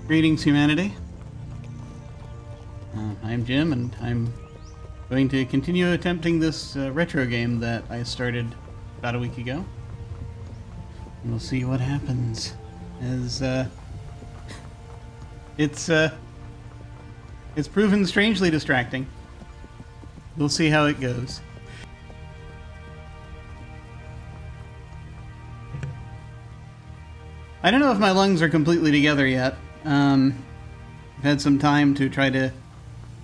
Greetings, humanity. I'm Jim, and I'm going to continue attempting this retro game that I started about a week ago. And we'll see what happens. As it's proven strangely distracting. We'll see how it goes. I don't know if my lungs are completely together yet. I've had some time to try to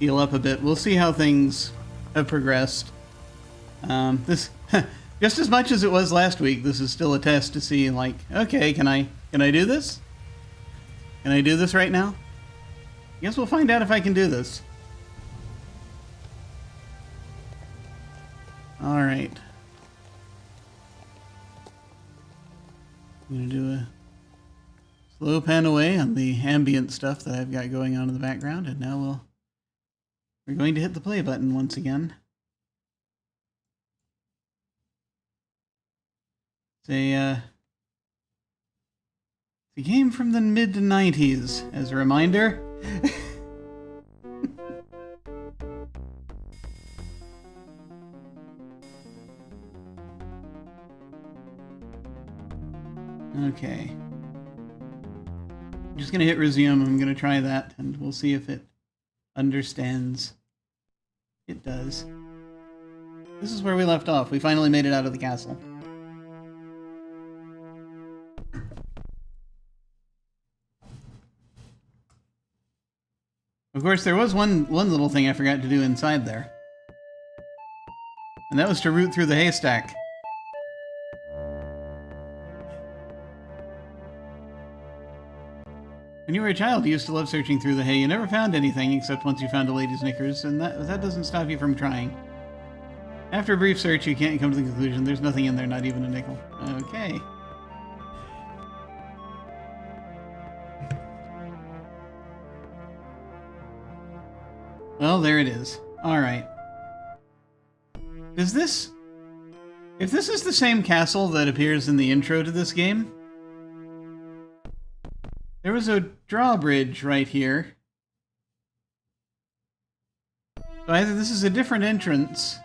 heal up a bit. We'll see how things have progressed. This, just as much as it was last week, this is still a test to see, like, okay, can I do this? Can I do this right now? I guess we'll find out if I can do this. All right. I'm gonna do a slow pan away on the ambient stuff that I've got going on in the background, and now we're going to hit the play button once again. It's a game from the mid-90s, as a reminder. Okay. I'm just going to hit resume. I'm going to try that, and we'll see if it understands. It does. This is where we left off. We finally made it out of the castle. Of course, there was one little thing I forgot to do inside there. And that was to root through the haystack. When you were a child, you used to love searching through the hay. You never found anything except once you found a lady's knickers, and that doesn't stop you from trying. After a brief search, you can't come to the conclusion there's nothing in there, not even a nickel. Okay. Well, there it is. Alright. If this is the same castle that appears in the intro to this game, there was a drawbridge right here. So either this is a different entrance,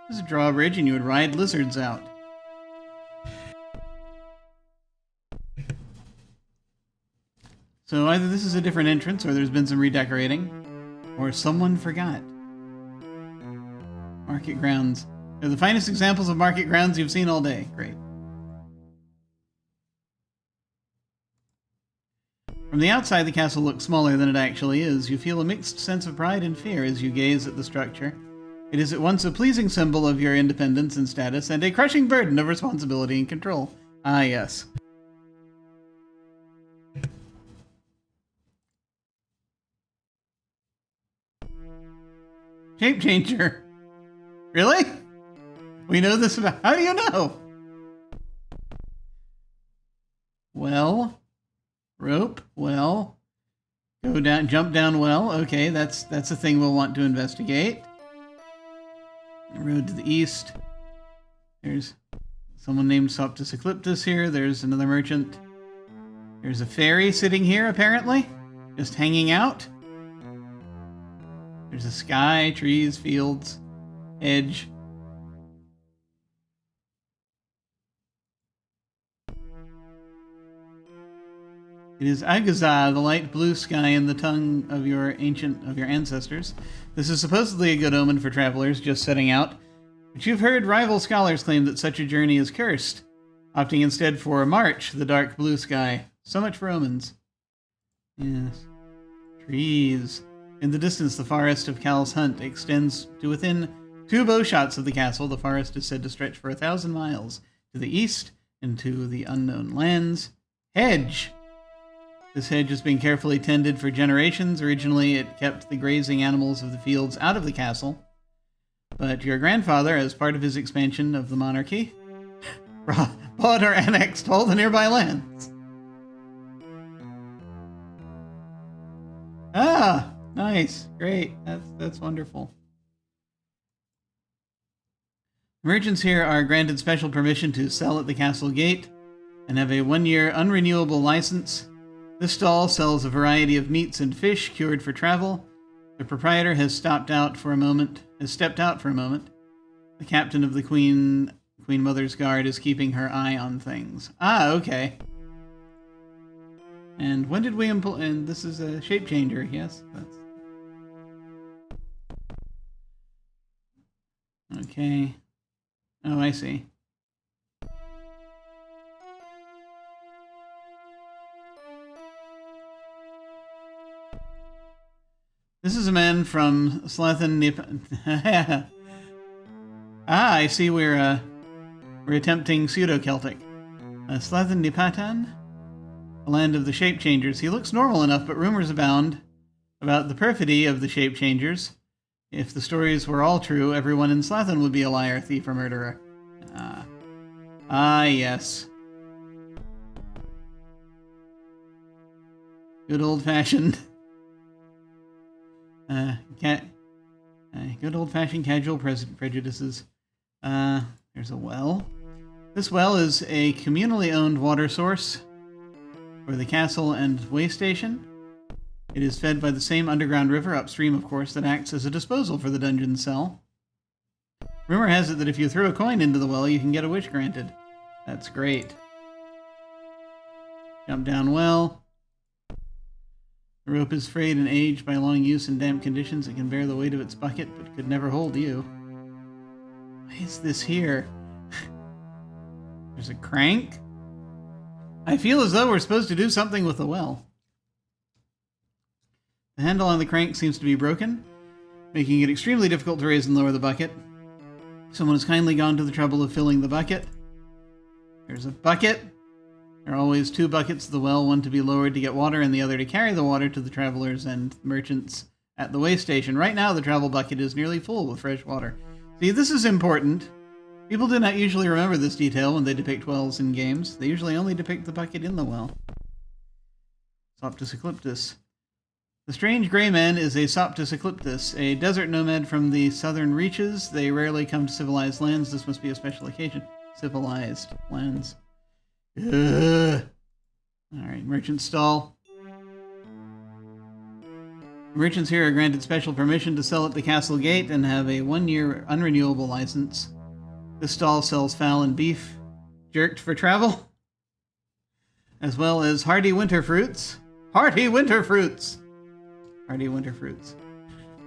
this is a drawbridge, and you would ride lizards out. So either this is a different entrance, or there's been some redecorating, or someone forgot. Market grounds. They're the finest examples of market grounds you've seen all day. Great. From the outside, the castle looks smaller than it actually is. You feel a mixed sense of pride and fear as you gaze at the structure. It is at once a pleasing symbol of your independence and status, and a crushing burden of responsibility and control. Ah, yes. Shape changer. Really? We know this about... How do you know? Well... Rope, well, go down, jump down well. Okay, that's a thing we'll want to investigate. Road to the east. There's someone named Soptus Ecliptus here. There's another merchant. There's a fairy sitting here, apparently, just hanging out. There's a sky, trees, fields, edge. It is Agazah, the light blue sky in the tongue of your ancestors. This is supposedly a good omen for travelers just setting out, but you've heard rival scholars claim that such a journey is cursed, opting instead for March, the dark blue sky. So much for omens. Yes. Trees. In the distance, the forest of Cal's Hunt extends to within 2 bow shots of the castle. The forest is said to stretch for 1,000 miles to the east into the unknown lands. Hedge! This hedge has been carefully tended for generations. Originally, it kept the grazing animals of the fields out of the castle. But your grandfather, as part of his expansion of the monarchy, bought or annexed all the nearby lands. Ah, nice. Great. That's wonderful. Merchants here are granted special permission to sell at the castle gate and have a 1-year unrenewable license. This stall sells a variety of meats and fish cured for travel. The proprietor has stepped out for a moment. The captain of the Queen Mother's Guard is keeping her eye on things. Ah, okay. And when did we and this is a shape changer, yes? That's okay. Oh, I see. This is a man from Slathan Ah, I see we're attempting pseudo-Celtic. Slathan Nipatan? The land of the shape changers. He looks normal enough, but rumors abound about the perfidy of the shape changers. If the stories were all true, everyone in Slathan would be a liar, thief, or murderer. Yes. Good old-fashioned... good old-fashioned casual prejudices. There's a well. This well is a communally owned water source for the castle and way station. It is fed by the same underground river upstream, of course, that acts as a disposal for the dungeon cell. Rumor has it that if you throw a coin into the well, you can get a wish granted. That's great. Jump down well. The rope is frayed and aged by long use in damp conditions. It can bear the weight of its bucket, but could never hold you. Why is this here? There's a crank? I feel as though we're supposed to do something with the well. The handle on the crank seems to be broken, making it extremely difficult to raise and lower the bucket. Someone has kindly gone to the trouble of filling the bucket. There's a bucket. There are always two buckets of the well, one to be lowered to get water and the other to carry the water to the travelers and merchants at the way station. Right now, the travel bucket is nearly full with fresh water. See, this is important. People do not usually remember this detail when they depict wells in games. They usually only depict the bucket in the well. Soptus Ecliptus. The strange gray man is a Soptus Ecliptus, a desert nomad from the southern reaches. They rarely come to civilized lands. This must be a special occasion. Civilized lands. Ugh. Alright, merchant stall. Merchants here are granted special permission to sell at the castle gate and have a 1-year unrenewable license. This stall sells fowl and beef, jerked for travel, as well as hardy winter fruits. Hardy winter fruits! Hardy winter fruits.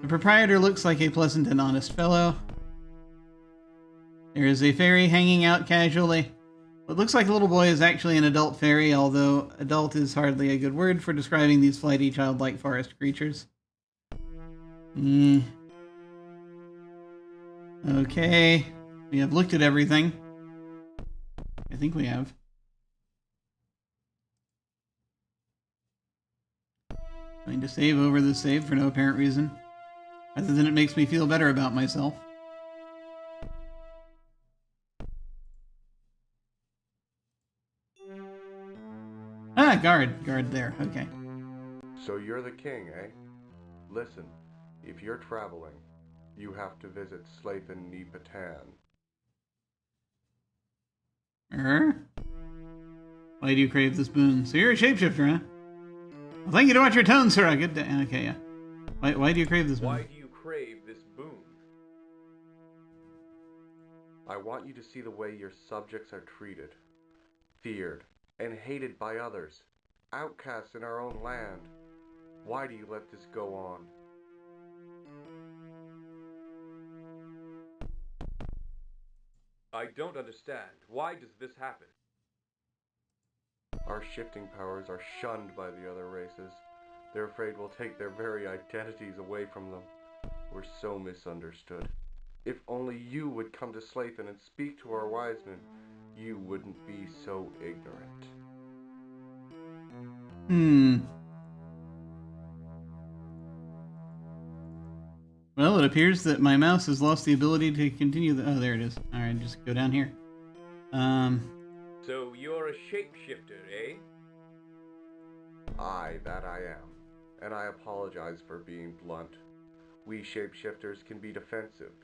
The proprietor looks like a pleasant and honest fellow. There is a fairy hanging out casually. What looks like a little boy is actually an adult fairy, although adult is hardly a good word for describing these flighty, childlike forest creatures. Okay. We have looked at everything. I think we have. Going to save over the save for no apparent reason, other than it makes me feel better about myself. Ah, guard there, okay. So you're the king, eh? Listen, if you're traveling, you have to visit Slathan Nipatan. Why do you crave this boon? So you're a shapeshifter, huh? Well, thank you to watch your tone, sir. Good day. Okay, yeah. Why do you crave this boon? Why do you crave this boon? I want you to see the way your subjects are treated, feared, and hated by others, outcasts in our own land. Why do you let this go on? I don't understand. Why does this happen? Our shifting powers are shunned by the other races. They're afraid we'll take their very identities away from them. We're so misunderstood. If only you would come to Slathan and speak to our wise men, you wouldn't be so ignorant. Well, it appears that my mouse has lost the ability to continue the... Oh, there it is. Alright, just go down here. So you're a shapeshifter, eh? Aye, that I am. And I apologize for being blunt. We shapeshifters can be defensive,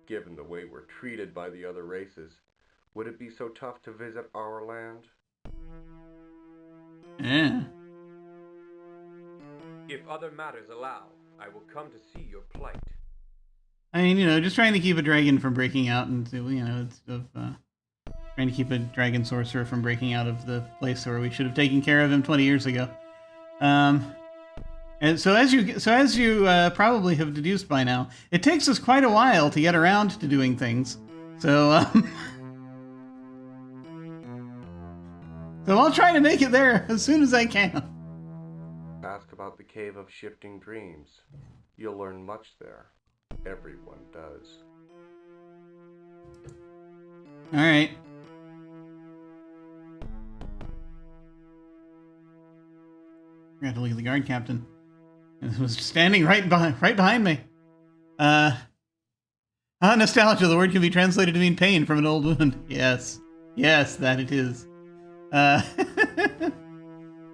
given the way we're treated by the other races. Would it be so tough to visit our land? Yeah. If other matters allow, I will come to see your plight. I mean, just trying to keep a dragon from breaking out into, trying to keep a dragon sorcerer from breaking out of the place where we should have taken care of him 20 years ago. And so as you probably have deduced by now, it takes us quite a while to get around to doing things. So, so I'll try to make it there as soon as I can. Ask about the Cave of Shifting Dreams. You'll learn much there. Everyone does. All right. I got to look at the guard captain. It was standing right behind me. Nostalgia. The word can be translated to mean pain from an old wound. Yes, that it is.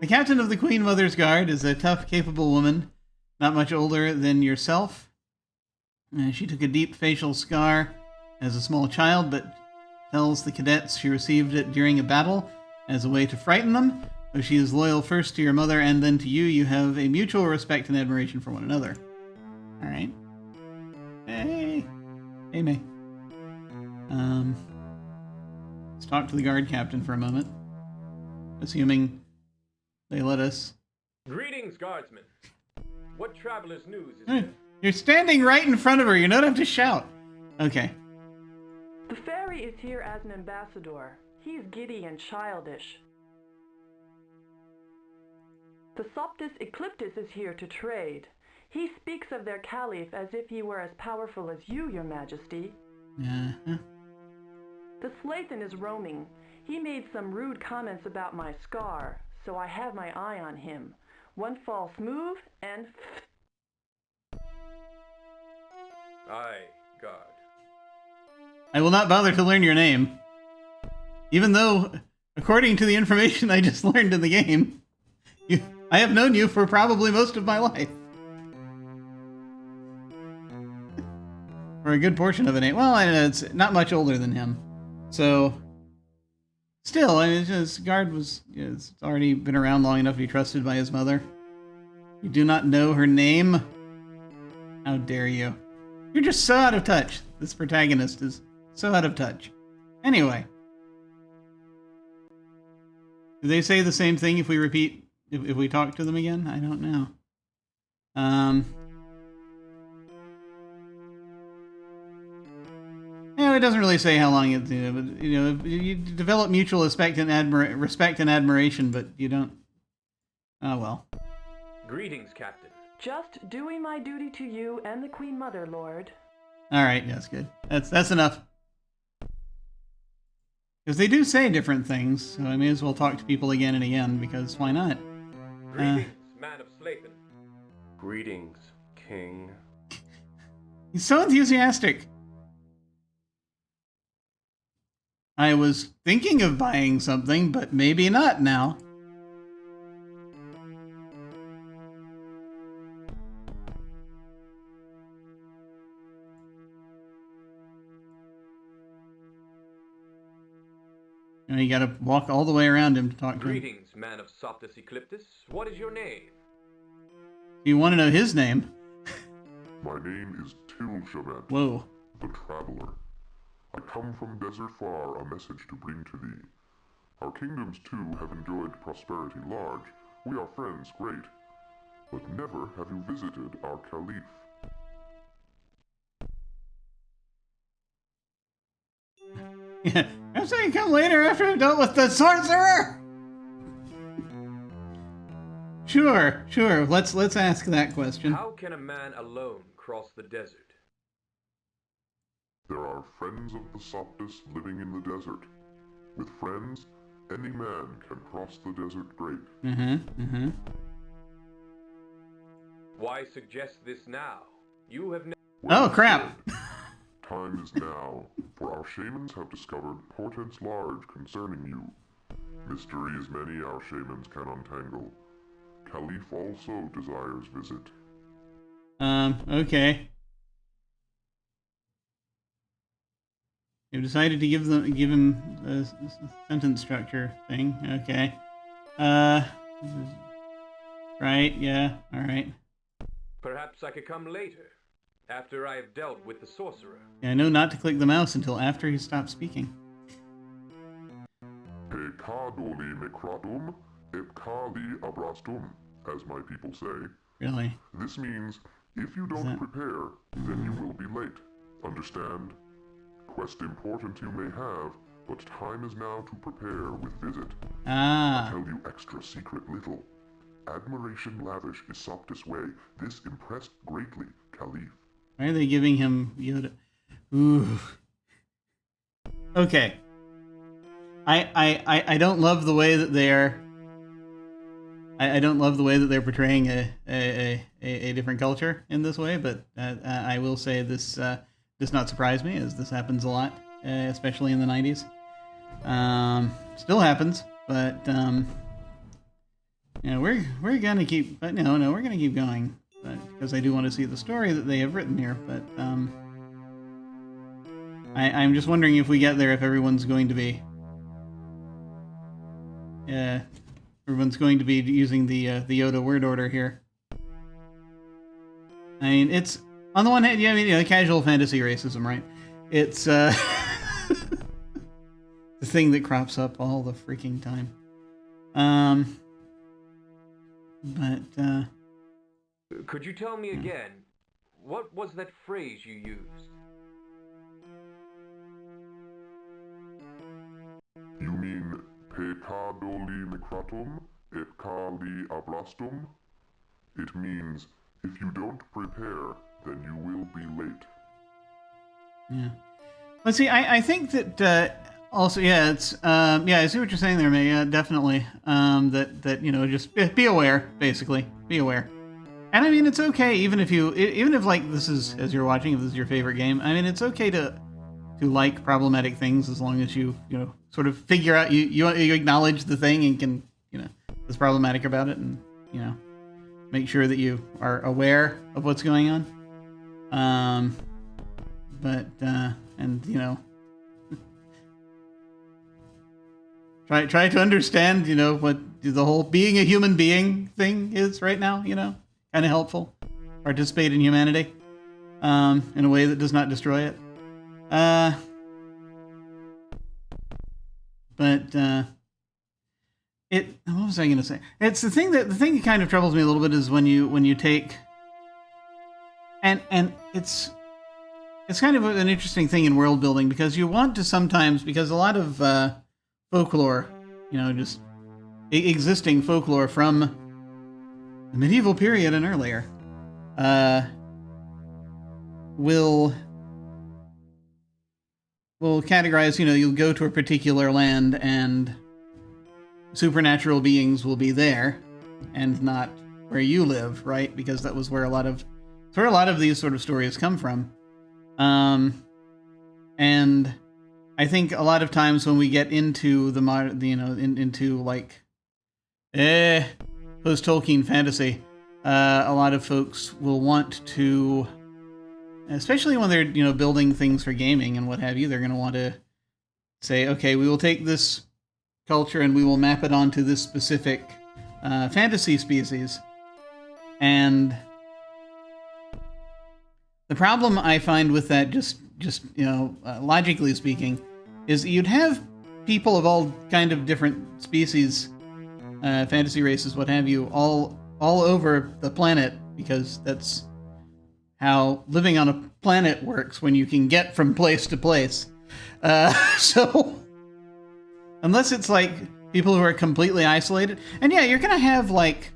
The captain of the Queen Mother's Guard is a tough, capable woman, not much older than yourself. She took a deep facial scar as a small child, but tells the cadets she received it during a battle as a way to frighten them. Though she is loyal first to your mother and then to you, you have a mutual respect and admiration for one another. All right. Hey, May. Let's talk to the guard captain for a moment, assuming they let us. Greetings, guardsmen. What traveler's news is this? You're standing right in front of her. You don't have to shout. Okay. The fairy is here as an ambassador. He's giddy and childish. The Soptus Ecliptus is here to trade. He speaks of their caliph as if he were as powerful as you, your majesty. Uh-huh. The Slathan is roaming. He made some rude comments about my scar, so I have my eye on him. One false move, and... Aye, guard. I will not bother to learn your name. Even though, according to the information I just learned in the game, I have known you for probably most of my life. For a good portion of it. Well, it's not much older than him. So, still, I mean, his guard it's already been around long enough to be trusted by his mother. You do not know her name? How dare you? You're just so out of touch. This protagonist is so out of touch. Anyway. Do they say the same thing if we repeat... If we talk to them again? I don't know. It doesn't really say how long it's, but, you develop mutual respect and admiration, but you don't... Oh, well. Greetings, Captain. Just doing my duty to you and the Queen Mother, Lord. Alright, that's good. That's enough. Because they do say different things, so I may as well talk to people again and again, because why not? Greetings, man of Slathan. Greetings, King. He's so enthusiastic. I was thinking of buying something, but maybe not now. You gotta walk all the way around him to talk to him. Greetings, man of Soptus Ecliptus. What is your name? You want to know his name? My name is Tilshavet, Whoa. the Traveler. I come from desert far a message to bring to thee. Our kingdoms too have enjoyed prosperity large. We are friends great. But never have you visited our caliph. Yeah, I'm saying come later after I've dealt with the sorcerer! Sure. Let's ask that question. How can a man alone cross the desert? There are friends of the Soptus living in the desert. With friends, any man can cross the desert great. Why suggest this now? You have Oh, crap. Time is now, for our shamans have discovered portents large concerning you. Mystery is many our shamans can untangle. Caliph also desires visit. Okay. You've decided to give him a sentence structure thing. Okay. Right, yeah, alright. Perhaps I could come later, after I have dealt with the sorcerer. Yeah, I know not to click the mouse until after he stops speaking. Pecadoli micratum, epcali abrastum, as my people say. Really? This means, if you don't prepare, then you will be late. Understand? Quest important you may have, but time is now to prepare with visit. Ah. Tell you extra secret little. Admiration lavish is Soptis' way. This impressed greatly, Caliph. Why are they giving him Yoda? Ooh. Okay. I don't love the way that they are. I don't love the way that they're portraying a different culture in this way, but I will say this does not surprise me, as this happens a lot, especially in the 90s. Still happens, but yeah, we're gonna keep. But no, we're gonna keep going, because I do want to see the story that they have written here. But I'm just wondering if we get there, if everyone's going to be. Everyone's going to be using the Yoda word order here. I mean, it's on the one hand, yeah, I mean, casual fantasy racism, right? It's the thing that crops up all the freaking time. But Could you tell me again, what was that phrase you used? You mean pecadoli micratum, epcali abrastum? It means, if you don't prepare, then you will be late. yeah. Let's see. I think that also, yeah, it's yeah. I see what you're saying there, May. Yeah, definitely. That just be aware, basically. Be aware. And I mean, it's okay even if like this is, as you're watching, if this is your favorite game. I mean, it's okay to like problematic things, as long as you sort of figure out you acknowledge the thing and can is problematic about it, and make sure that you are aware of what's going on. But try to understand what the whole being a human being thing is right now. Kind of helpful. Participate in humanity in a way that does not destroy it. But what was I going to say? It's the thing that kind of troubles me a little bit is when you take and it's kind of an interesting thing in world building, because you want to sometimes, because a lot of folklore, just existing folklore from the medieval period and earlier, will categorize, you'll go to a particular land and supernatural beings will be there and not where you live, right? Because that was where a lot of these sort of stories come from. And I think a lot of times when we get into the modern, into like post-Tolkien fantasy, a lot of folks will want to, especially when they're building things for gaming and what have you, they're going to want to say, okay, we will take this culture and we will map it onto this specific fantasy species. And the problem I find with that, just logically speaking, is you'd have people of all kind of different species, fantasy races, what have you, all over the planet, because that's how living on a planet works when you can get from place to place. So unless it's like people who are completely isolated, and yeah, you're gonna have like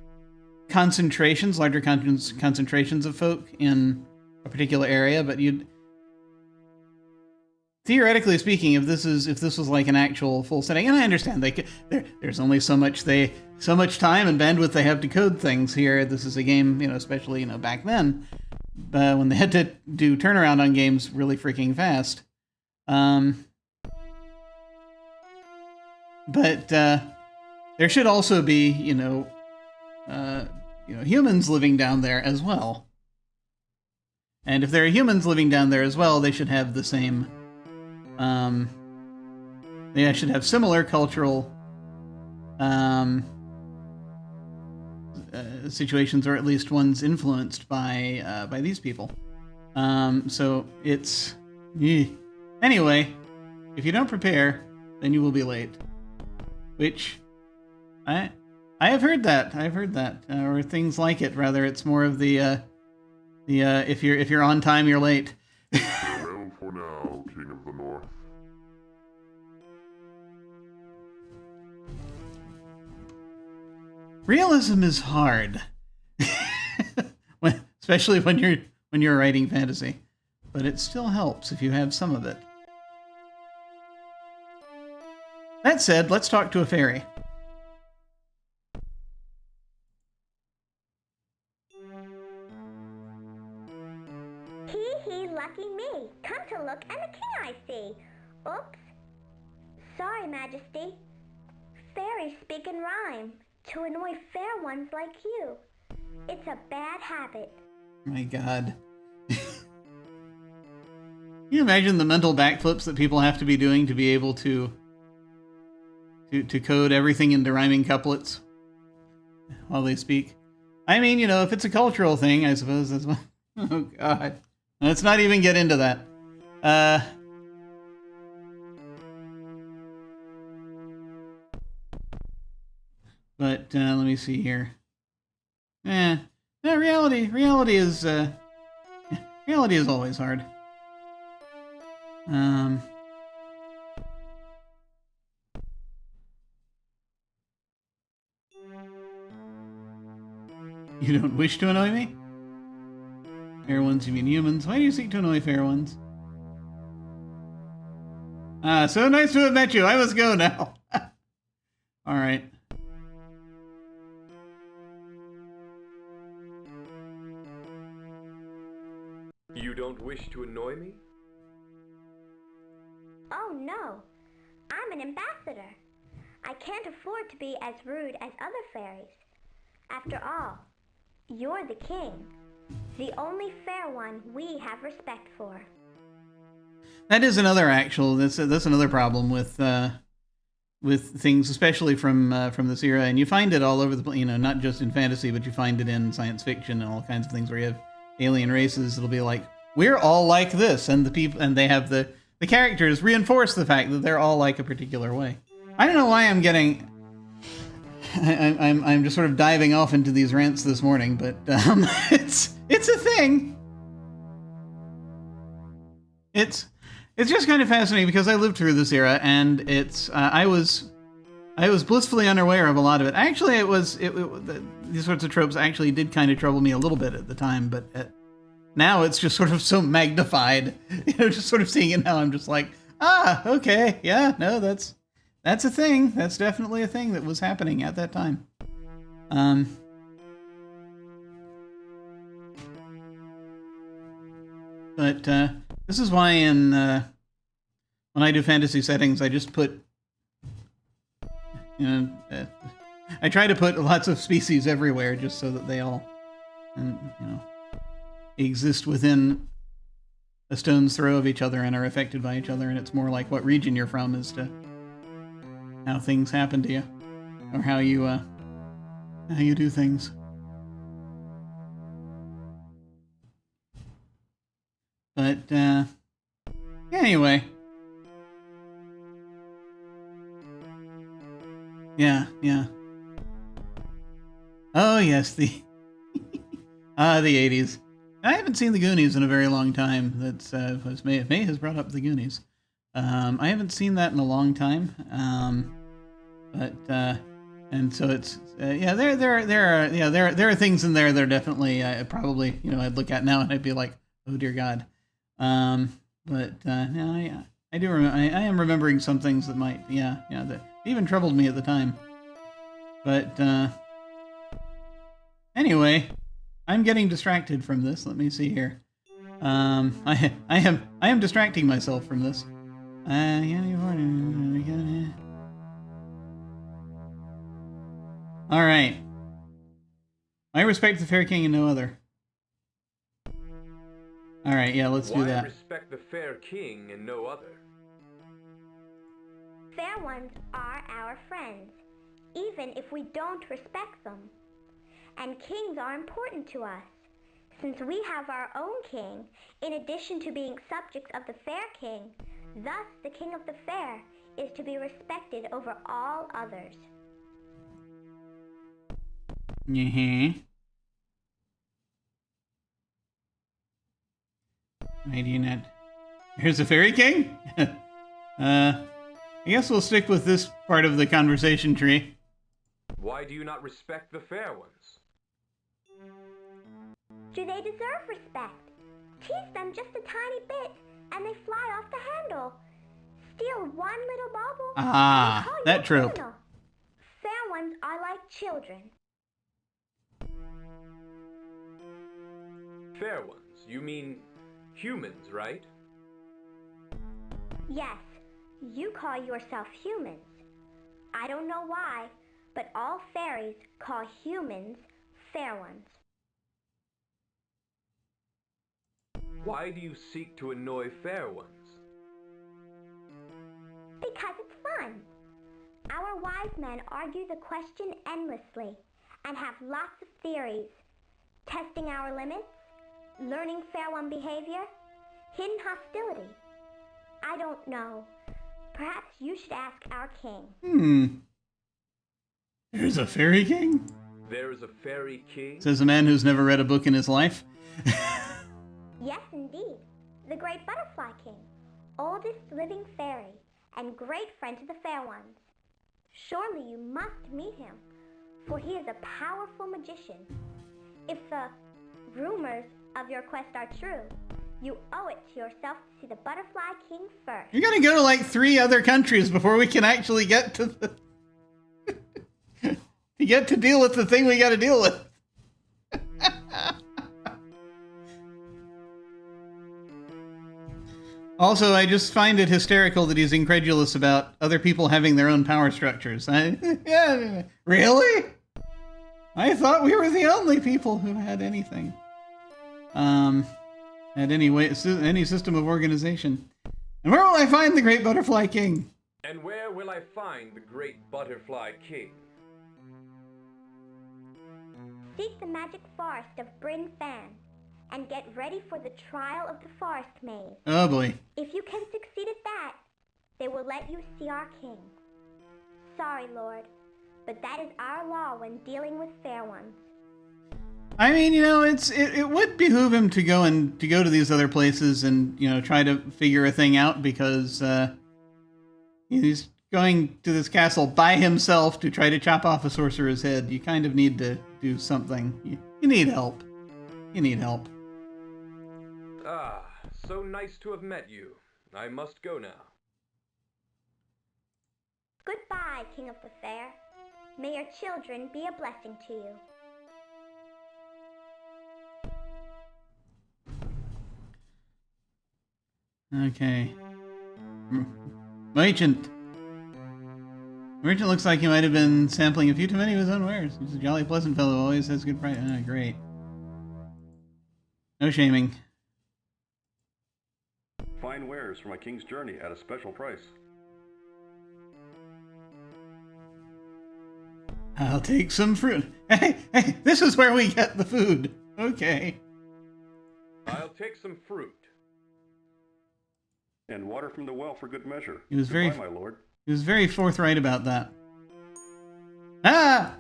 larger concentrations of folk in a particular area, but theoretically speaking, if this was like an actual full setting, and I understand there's only so much time and bandwidth they have to code things here. This is a game, especially back then, when they had to do turnaround on games really freaking fast. But there should also be humans living down there as well. And if there are humans living down there as well, they should have the same. They should have similar cultural situations, or at least ones influenced by these people. So it's anyway. If you don't prepare, then you will be late. Which I have heard that. I've heard that, or things like it. Rather, it's more of the if you're on time, you're late. Farewell for now, King of the North. Realism is hard, especially when you're writing fantasy, but it still helps if you have some of it. That said, let's talk to a fairy. Hee, lucky me. Come to look, and the king I see. Oops. Sorry, Majesty. Fairies speak in rhyme to annoy fair ones like you. It's a bad habit. My God. Can you imagine the mental backflips that people have to be doing to be able to code everything into rhyming couplets while they speak? I mean, if it's a cultural thing, I suppose that's what... Oh, God. Let's not even get into that. But let me see here. No, reality is always hard. You don't wish to annoy me? Fair ones, you mean humans. Why do you seek to annoy fair ones? So nice to have met you. I must go now. Alright. You don't wish to annoy me? Oh, no. I'm an ambassador. I can't afford to be as rude as other fairies. After all, you're the king. The only fair one we have respect for. That is another that's another problem with things, especially from this era, and you find it all over the not just in fantasy, but you find it in science fiction and all kinds of things where you have alien races. It'll be like, we're all like this, and the people, and they have the characters reinforce the fact that they're all like a particular way. I don't know why I'm just sort of diving off into these rants this morning, but it's a thing. It's just kind of fascinating because I lived through this era, and I was blissfully unaware of a lot of it. Actually, these sorts of tropes actually did kind of trouble me a little bit at the time, but now it's just sort of so magnified. Just sort of seeing it now, I'm just like, okay, yeah, no, that's a thing. That's definitely a thing that was happening at that time. But this is why when I do fantasy settings, I just put, I try to put lots of species everywhere just so that they all, exist within a stone's throw of each other and are affected by each other, and it's more like what region you're from as to how things happen to you, or how you do things. But anyway, yeah. Oh yes, the 80s. I haven't seen the Goonies in a very long time. That's May has brought up the Goonies. I haven't seen that in a long time. But and so it's there are things in there that are definitely probably I'd look at now and I'd be like, oh dear God. But no, I do remember. I am remembering some things that might that even troubled me at the time. But anyway, I'm getting distracted from this. Let me see here. I am distracting myself from this. All right. I respect the fair king and no other. All right, yeah, let's do that. Why respect the fair king and no other? Fair ones are our friends, even if we don't respect them. and kings are important to us. Since we have our own king, in addition to being subjects of the fair king, thus the king of the fair is to be respected over all others. Mm-hmm. Why do you not? Here's a fairy king? I guess we'll stick with this part of the conversation tree. Why do you not respect the fair ones? Do they deserve respect? Tease them just a tiny bit, and they fly off the handle. Steal one little bauble, Ah, and they call you that a trope. criminal. Fair ones are like children. Fair ones? You mean humans, right? Yes, you call yourself humans. I don't know why, but all fairies call humans fair ones. Why do you seek to annoy fair ones? Because it's fun. Our wise men argue the question endlessly and have lots of theories. Testing our limits, learning fair one behavior, hidden hostility. I don't know. Perhaps you should ask our king. There's a fairy king? There is a fairy king? Says a man who's never read a book in his life. Yes, indeed. The great butterfly king, oldest living fairy, and great friend to the fair ones. Surely you must meet him, for he is a powerful magician. If the rumors of your quest are true, you owe it to yourself to see the butterfly king first. You're gonna go to like 3 other countries before we can actually get to the... to get to deal with the thing we gotta deal with. Also, I just find it hysterical that he's incredulous about other people having their own power structures. Yeah, really? I thought we were the only people who had anything. Had any system of organization. And where will I find the Great Butterfly King? And where will I find the great butterfly king? Seek the magic forest of Bryn Fan, and get ready for the trial of the forest maze. Oh boy. If you can succeed at that, they will let you see our king. Sorry, Lord, but that is our law when dealing with fair ones. I mean, you know, it would behoove him to go to these other places and, you know, try to figure a thing out, because he's going to this castle by himself to try to chop off a sorcerer's head. You kind of need to do something. You need help. You need help. Ah, so nice to have met you. I must go now. Goodbye, King of the Fair. May your children be a blessing to you. Okay. Merchant. Merchant looks like he might have been sampling a few too many of his own wares. He's a jolly pleasant fellow, always has good price. Ah, great. No shaming. Fine wares for my king's journey at a special price. I'll take some fruit. Hey, this is where we get the food. Okay. I'll take some fruit. And water from the well for good measure. He was Goodbye, my lord. He was very forthright about that. Ah!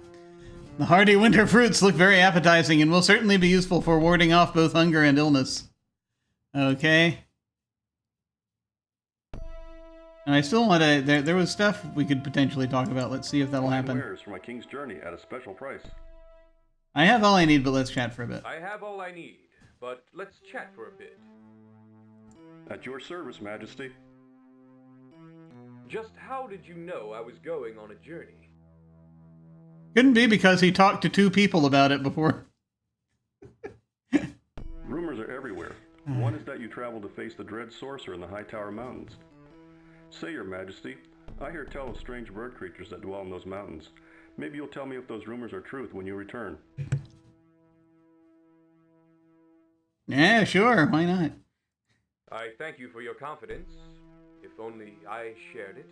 The hardy winter fruits look very appetizing and will certainly be useful for warding off both hunger and illness. Okay. And I still want to... There was stuff we could potentially talk about. Let's see if that'll happen. Wares for my king's journey at a special price. I have all I need, but let's chat for a bit. I have all I need, but let's chat for a bit. At your service, Majesty. Just how did you know I was going on a journey? Couldn't be because he talked to 2 people about it before. Rumors are everywhere. One is that you travel to face the dread sorcerer in the High Tower Mountains. Say, your Majesty, I hear tell of strange bird creatures that dwell in those mountains. Maybe you'll tell me if those rumors are truth when you return. Yeah, sure. Why not? I thank you for your confidence. If only I shared it.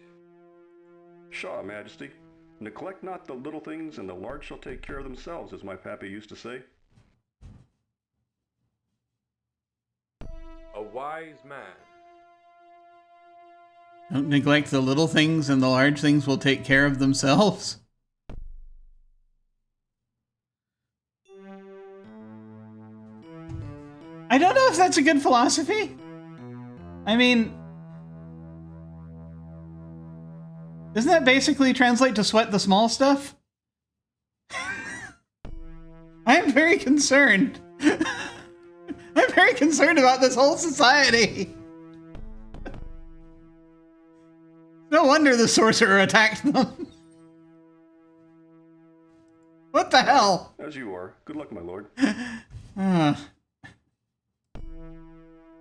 Pshaw, Majesty. Neglect not the little things, and the large shall take care of themselves, as my pappy used to say. A wise man. Don't neglect the little things, and the large things will take care of themselves. I don't know if that's a good philosophy. I mean, doesn't that basically translate to sweat the small stuff? I am very concerned. I'm very concerned about this whole society. No wonder the sorcerer attacked them. What the hell? As you are. Good luck, my lord.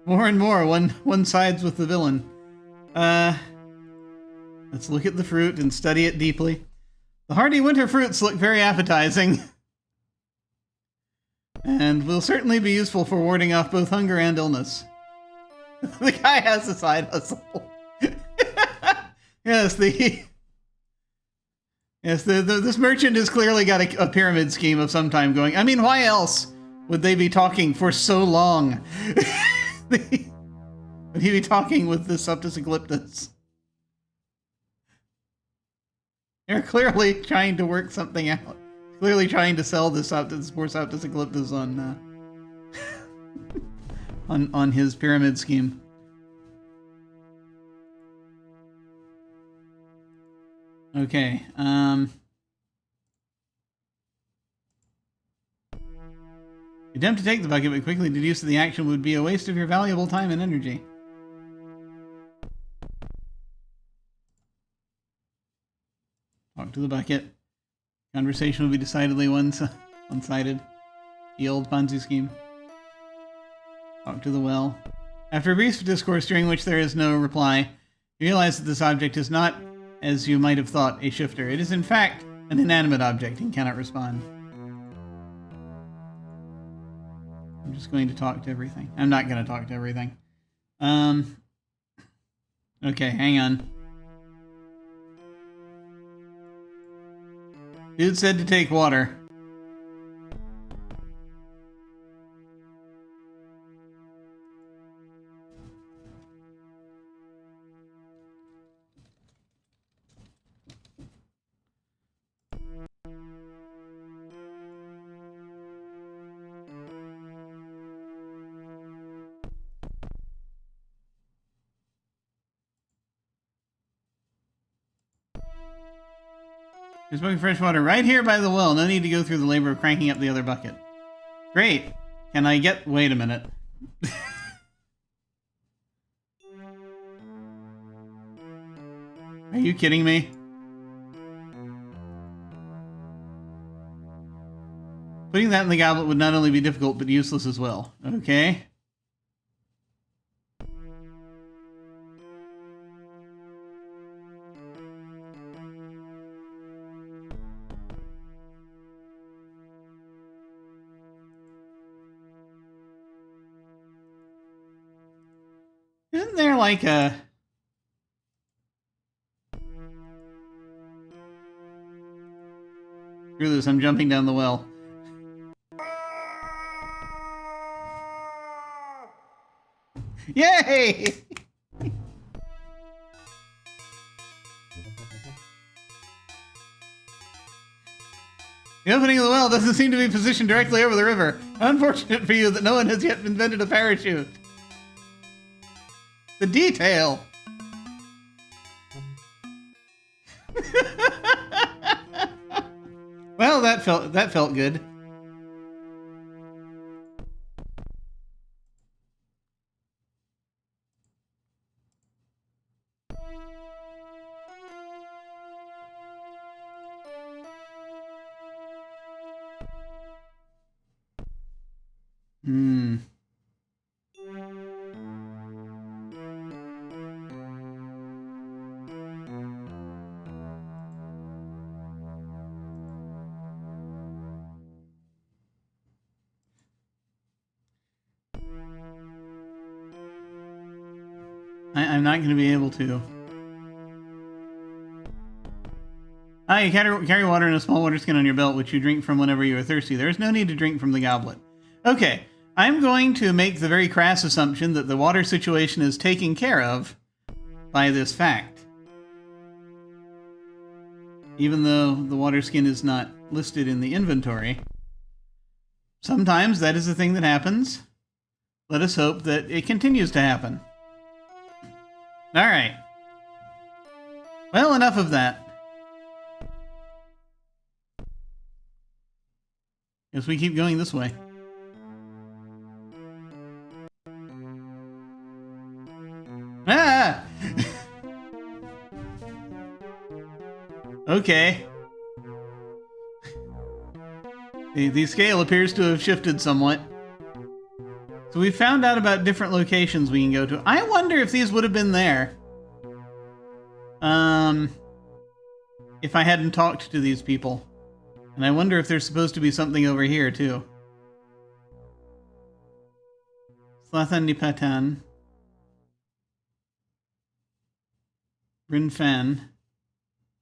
More and more, one sides with the villain. Let's look at the fruit and study it deeply. The hardy winter fruits look very appetizing. And will certainly be useful for warding off both hunger and illness. The guy has a side hustle. Yes, this merchant has clearly got a pyramid scheme of some time going. I mean, why else would they be talking for so long? Would he be talking with the Septus Ecliptus? They're clearly trying to work something out. Clearly trying to sell this poor Septus Ecliptus on his pyramid scheme. Okay, attempt to take the bucket, but quickly deduce that the action would be a waste of your valuable time and energy. Talk to the bucket. Conversation will be decidedly one-sided. The old Ponzi scheme. Talk to the well. After a brief discourse during which there is no reply, you realize that this object is not, as you might have thought, a shifter. It is in fact an inanimate object and cannot respond. I'm just going to talk to everything. I'm not going to talk to everything. Okay, hang on. Dude said to take water. There's smoking fresh water right here by the well. No need to go through the labor of cranking up the other bucket. Great. Can I get... Wait a minute. Are you kidding me? Putting that in the goblet would not only be difficult, but useless as well. Okay. Isn't there like a... Screw this, I'm jumping down the well. Yay! The opening of the well doesn't seem to be positioned directly over the river. Unfortunate for you that no one has yet invented a parachute. The detail! Well, that felt good. I'm not going to be able to. You carry water in a small water skin on your belt, which you drink from whenever you are thirsty. There is no need to drink from the goblet. Okay, I'm going to make the very crass assumption that the water situation is taken care of by this fact. Even though the water skin is not listed in the inventory. Sometimes that is the thing that happens. Let us hope that it continues to happen. Alright. Well, enough of that. Guess we keep going this way. Ah! Okay. The scale appears to have shifted somewhat. So we found out about different locations we can go to. I wonder if these would have been there. If I hadn't talked to these people. And I wonder if there's supposed to be something over here, too. Slathan Nipatan. Bryn Fan.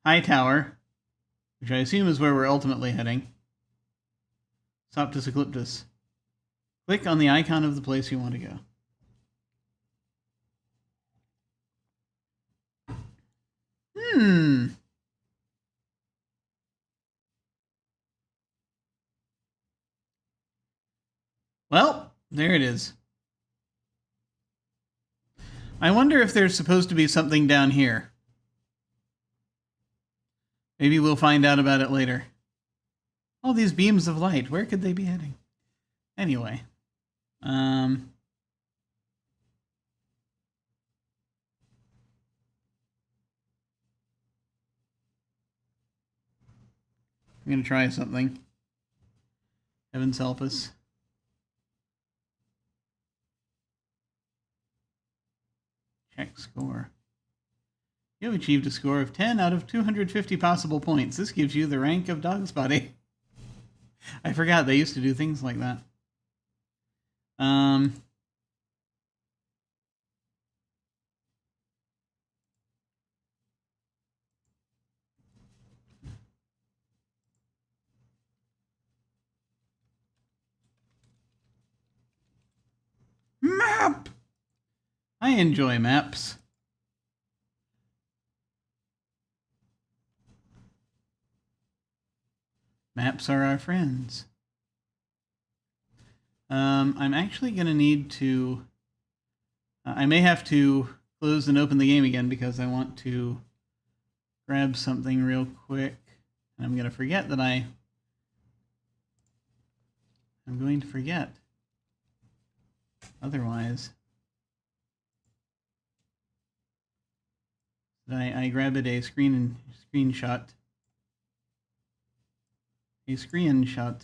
High Tower. Which I assume is where we're ultimately heading. Soptus Ecliptus. Click on the icon of the place you want to go. Well, there it is. I wonder if there's supposed to be something down here. Maybe we'll find out about it later. All these beams of light, where could they be heading? Anyway. I'm going to try something. Heavens help us. Check score. You have achieved a score of 10 out of 250 possible points. This gives you the rank of Dog's Body. I forgot they used to do things like that. Map! I enjoy maps. Maps are our friends. I'm actually going to need to... I may have to close and open the game again because I want to grab something real quick. And I'm going to forget that I'm going to forget. Otherwise... I grabbed a screenshot. A screenshot.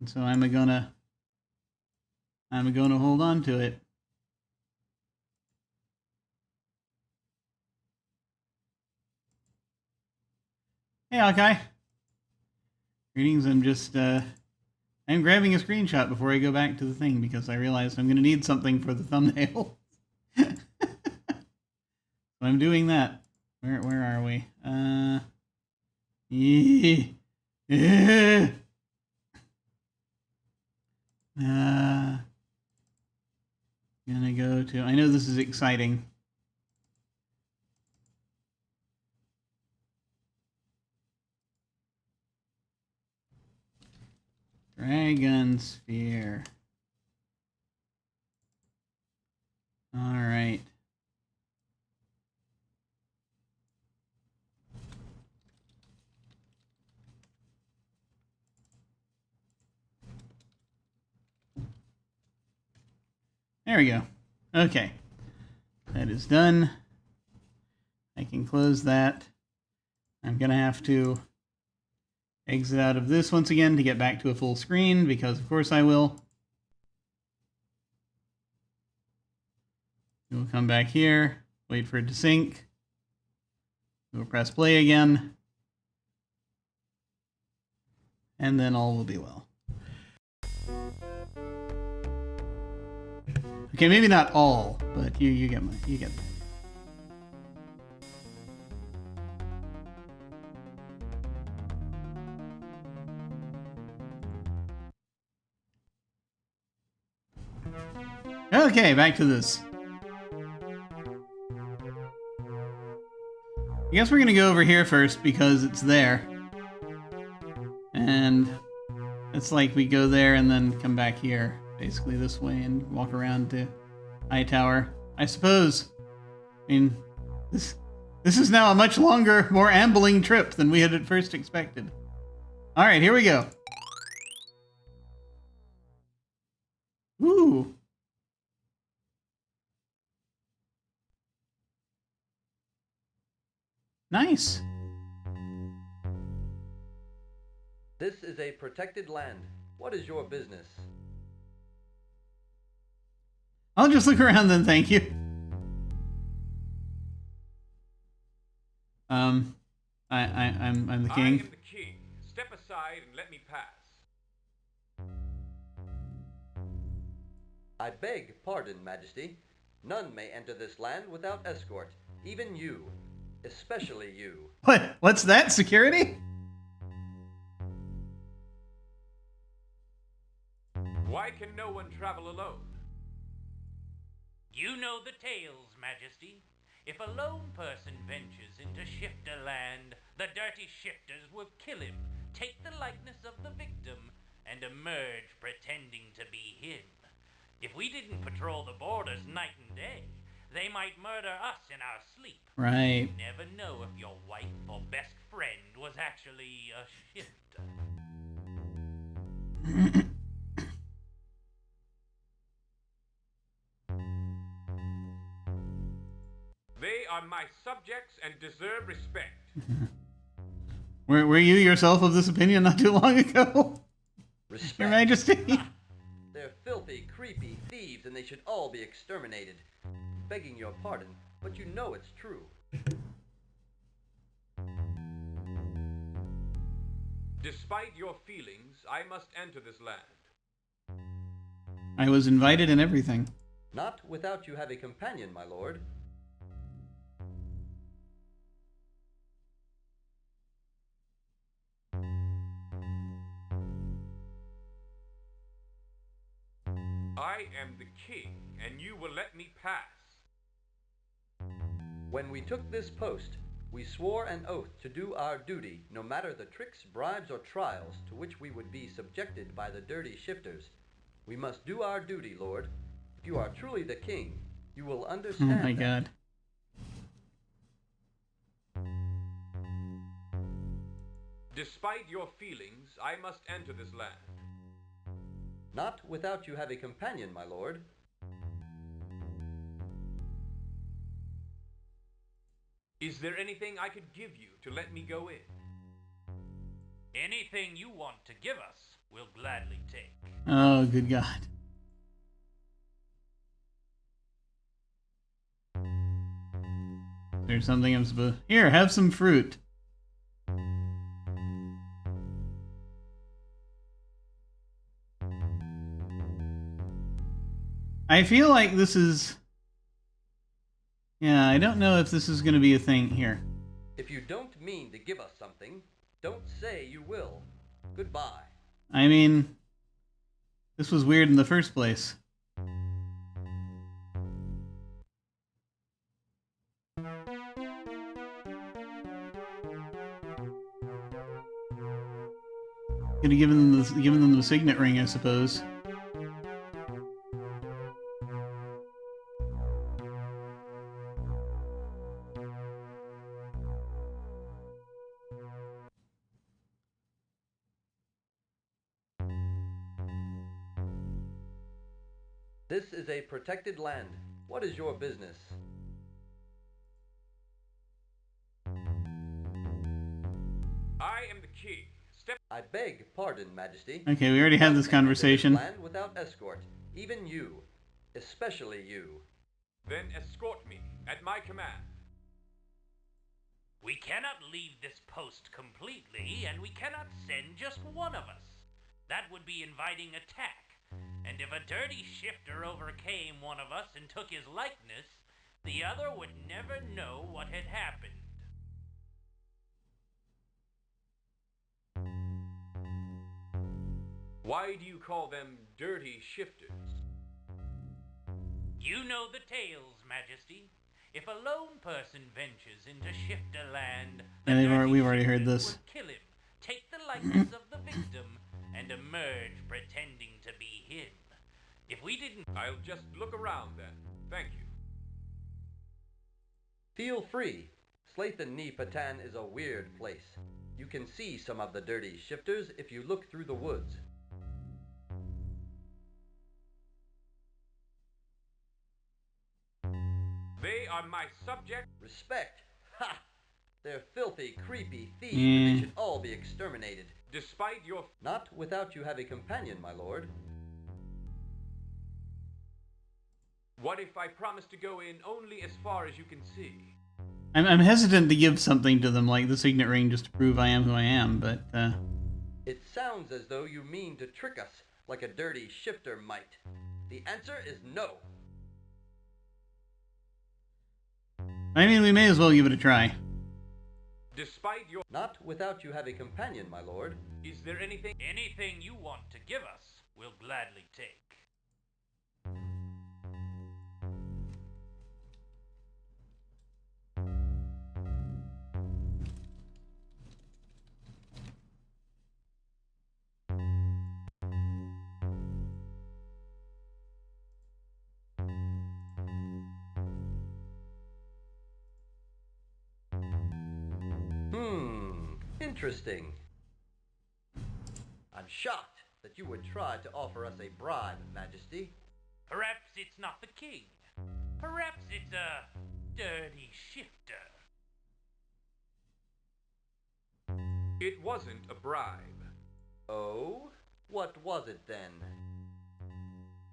And so I'm gonna hold on to it. Hey, Hawkeye. Greetings. I'm grabbing a screenshot before I go back to the thing because I realized I'm gonna need something for the thumbnail. So I'm doing that. Where are we? Gonna go to... I know this is exciting. Dragonsphere. All right. There we go. Okay. That is done. I can close that. I'm going to have to exit out of this once again to get back to a full screen, because of course I will. We'll come back here, wait for it to sync. We'll press play again. And then all will be well. Okay, maybe not all, but you get that. Okay, back to this. I guess we're gonna go over here first because it's there. And it's like we go there and then come back here, basically this way, and walk around to Hightower. I suppose. I mean, this is now a much longer, more ambling trip than we had at first expected. Alright, here we go. Woo! Nice. This is a protected land. What is your business? I'll just look around then, thank you. I'm the king. I am the king. Step aside and let me pass. I beg pardon, Majesty. None may enter this land without escort, even you. Especially you. What's that? Security? Why can no one travel alone? You know the tales, Majesty. If a lone person ventures into shifter land, the dirty shifters will kill him, take the likeness of the victim, and emerge pretending to be him. If we didn't patrol the borders night and day, they might murder us in our sleep. Right. You never know if your wife or best friend was actually a shifter. They are my subjects and deserve respect. Were you yourself of this opinion not too long ago? Respect. Your Majesty? They're filthy, creepy thieves, and they should all be exterminated. Begging your pardon, but you know it's true. Despite your feelings, I must enter this land. I was invited and everything. Not without you have a companion, my lord. I am the king, and you will let me pass. When we took this post, we swore an oath to do our duty, no matter the tricks, bribes, or trials to which we would be subjected by the dirty shifters. We must do our duty, Lord. If you are truly the king, you will Oh understand my that. god. Despite your feelings, I must enter this land. Not without you have a companion, my lord. Is there anything I could give you to let me go in? Anything you want to give us, we'll gladly take. Oh, good god. There's something I'm supposed... Here, have some fruit. I feel like this is... Yeah, I don't know if this is going to be a thing here. If you don't mean to give us something, don't say you will. Goodbye. I mean, this was weird in the first place. Could have given them the signet ring, I suppose. This is a protected land. What is your business? I am the king. Step. I beg pardon, Majesty. Okay, we already had this conversation. Land without escort, even you, especially you. Then escort me at my command. We cannot leave this post completely, and we cannot send just one of us. That would be inviting attack. And if a dirty shifter overcame one of us and took his likeness, the other would never know what had happened. Why do you call them dirty shifters? You know the tales, Majesty. If a lone person ventures into shifter land, we've already heard this. Will kill him, take the likeness of the victim, and emerge pretending to be him. If we didn't... I'll just look around then. Thank you. Feel free. Slathan-ni-Patan is a weird place. You can see some of the dirty shifters if you look through the woods. They are my subject. Respect? Ha! They're filthy, creepy thieves, and they should all be exterminated. Despite your... Not without you have a companion, my lord. What if I promise to go in only as far as you can see? I'm hesitant to give something to them like the signet ring just to prove I am who I am, but, It sounds as though you mean to trick us, like a dirty shifter might. The answer is no. I mean, we may as well give it a try. Despite your... Not without you have a companion, my lord. Is there anything... Anything you want to give us, we'll gladly take. Interesting. I'm shocked that you would try to offer us a bribe, Majesty. Perhaps it's not the king. Perhaps it's a dirty shifter. It wasn't a bribe. Oh? What was it then?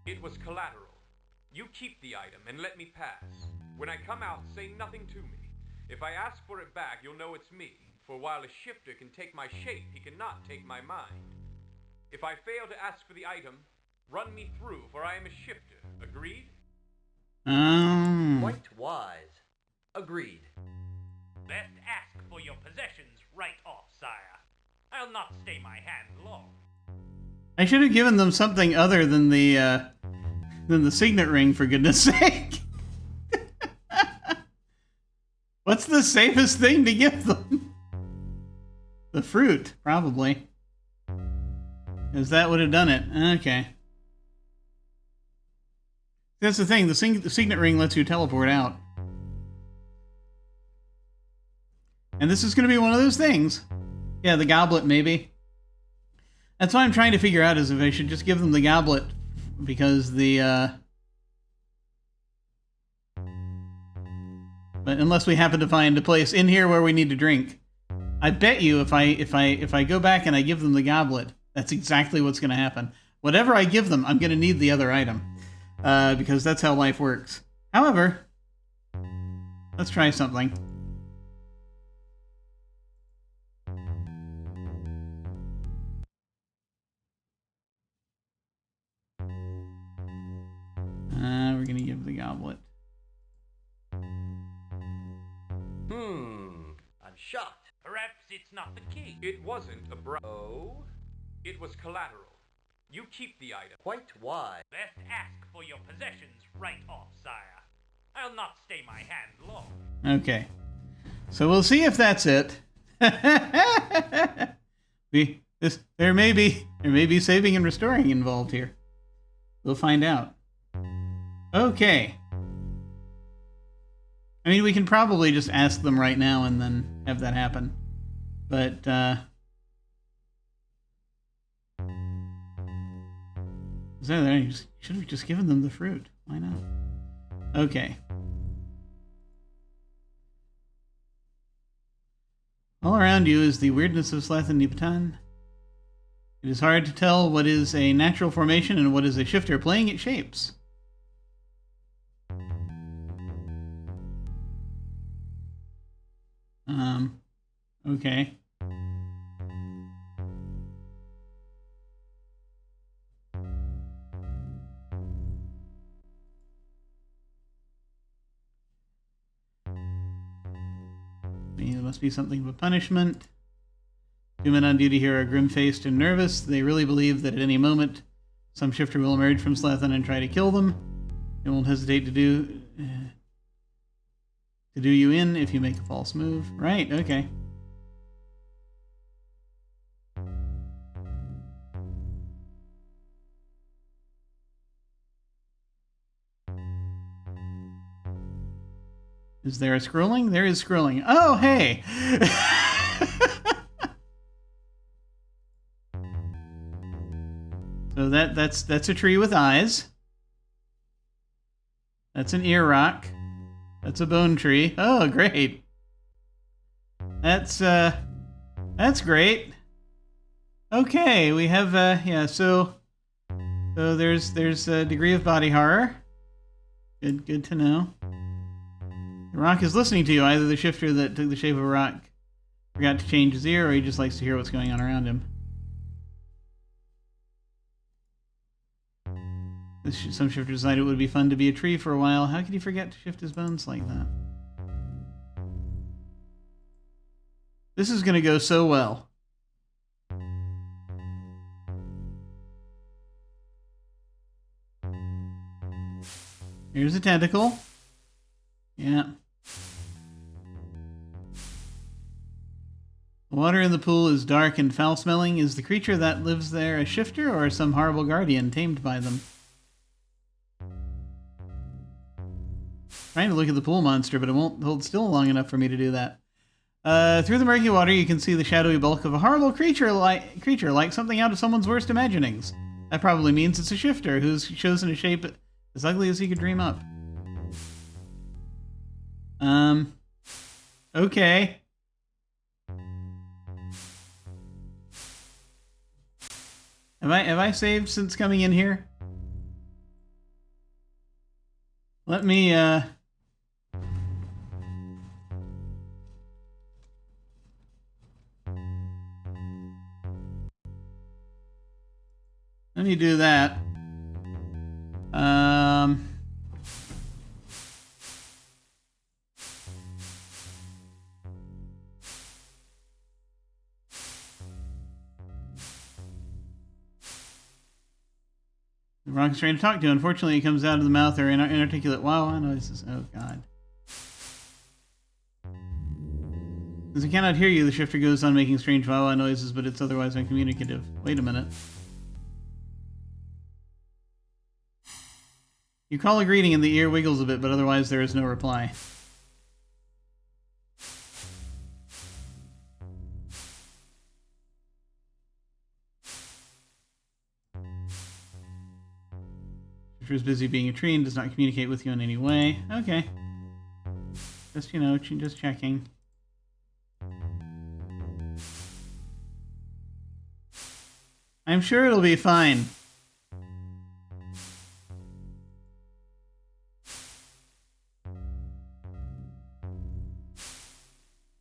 It was collateral. You keep the item and let me pass. When I come out, say nothing to me. If I ask for it back, you'll know it's me. For while a shifter can take my shape, he cannot take my mind. If I fail to ask for the item, run me through, for I am a shifter. Agreed? Quite wise. Agreed. Best ask for your possessions right off, sire. I'll not stay my hand long. I should have given them something other than the signet ring, for goodness sake. What's the safest thing to give them? The fruit, probably. Because that would have done it. Okay. That's the thing. The signet ring lets you teleport out. And this is going to be one of those things. Yeah, the goblet, maybe. That's what I'm trying to figure out, is if I should just give them the goblet. Because the, But unless we happen to find a place in here where we need to drink. I bet you if I go back and I give them the goblet, that's exactly what's going to happen. Whatever I give them, I'm going to need the other item. Because that's how life works. However, let's try something. We're going to give the goblet. I'm shocked. Perhaps it's not the king. It wasn't a bribe. Oh? It was collateral. You keep the item. Quite wise. Best ask for your possessions right off, sire. I'll not stay my hand long. Okay. So we'll see if that's it. There may be saving and restoring involved here. We'll find out. Okay. I mean, we can probably just ask them right now and then have that happen. But, should have just given them the fruit. Why not? Okay. All around you is the weirdness of Slathan-ni-Patan. It is hard to tell what is a natural formation and what is a shifter playing its shapes. Okay. There must be something of a punishment. Two men on duty here are grim-faced and nervous. They really believe that at any moment some shifter will emerge from Slathan and try to kill them. It won't hesitate to do you in if you make a false move. Right, okay. Is there a scrolling? There is scrolling. Oh, hey! So that's a tree with eyes. That's an ear rock. That's a bone tree. Oh, great. That's great. Okay, we have yeah, so there's a degree of body horror. Good to know. The rock is listening to you. Either the shifter that took the shape of a rock forgot to change his ear, or he just likes to hear what's going on around him. Some shifter decided it would be fun to be a tree for a while. How could he forget to shift his bones like that? This is going to go so well. Here's a tentacle. Yeah. The water in the pool is dark and foul-smelling. Is the creature that lives there a shifter or some horrible guardian tamed by them? Trying to look at the pool monster, but it won't hold still long enough for me to do that. Through the murky water, you can see the shadowy bulk of a horrible creature like something out of someone's worst imaginings. That probably means it's a shifter who's chosen a shape as ugly as he could dream up. Okay. Have I saved since coming in here? Let me do that. The rock is trying to talk to you. Unfortunately, it comes out of the mouth or inarticulate wow noises. Oh, God. Since I cannot hear you, the shifter goes on making strange wow noises, but it's otherwise uncommunicative. Wait a minute. You call a greeting and the ear wiggles a bit, but otherwise there is no reply. Shifter is busy being a tree and does not communicate with you in any way. Okay. Just, you know, just checking. I'm sure it'll be fine.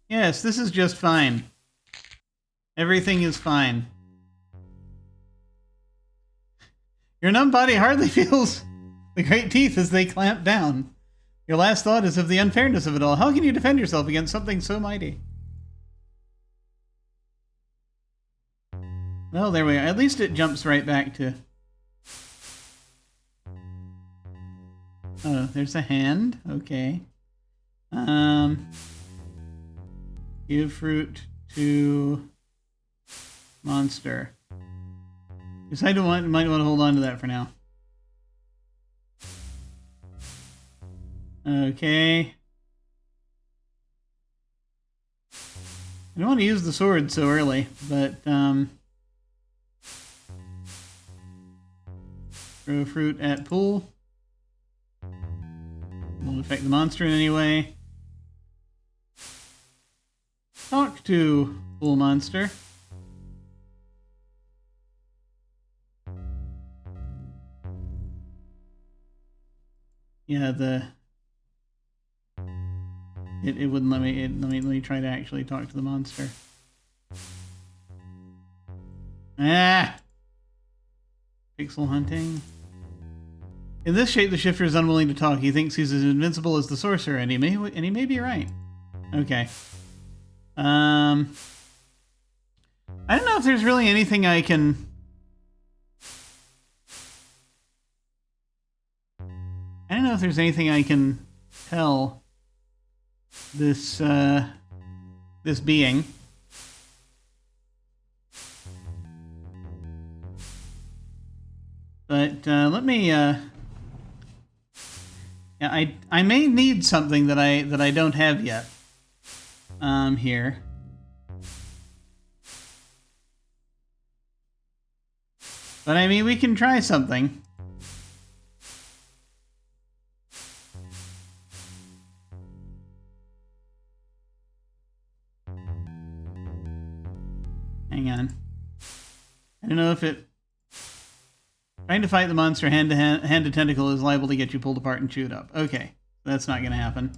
Yes, this is just fine. Everything is fine. Your numb body hardly feels the great teeth as they clamp down. Your last thought is of the unfairness of it all. How can you defend yourself against something so mighty? Well, there we are. At least it jumps right back to... Oh, there's a hand. Okay. Give fruit to monster. Guess I might want to hold on to that for now. Okay. I don't want to use the sword so early, but throw fruit at pool. Won't affect the monster in any way. Talk to pool monster. Yeah, it wouldn't let me. Let me try to actually talk to the monster. Ah! Pixel hunting. In this shape, the shifter is unwilling to talk. He thinks he's as invincible as the sorcerer, and he may be right. Okay. I don't know if there's really anything I can... I don't don't know if there's anything I can tell this this being. But let me. Yeah, I may need something that I don't have yet. Here. But I mean, we can try something. Hang on. I don't know if it... Trying to fight the monster hand to tentacle is liable to get you pulled apart and chewed up. Okay, that's not going to happen.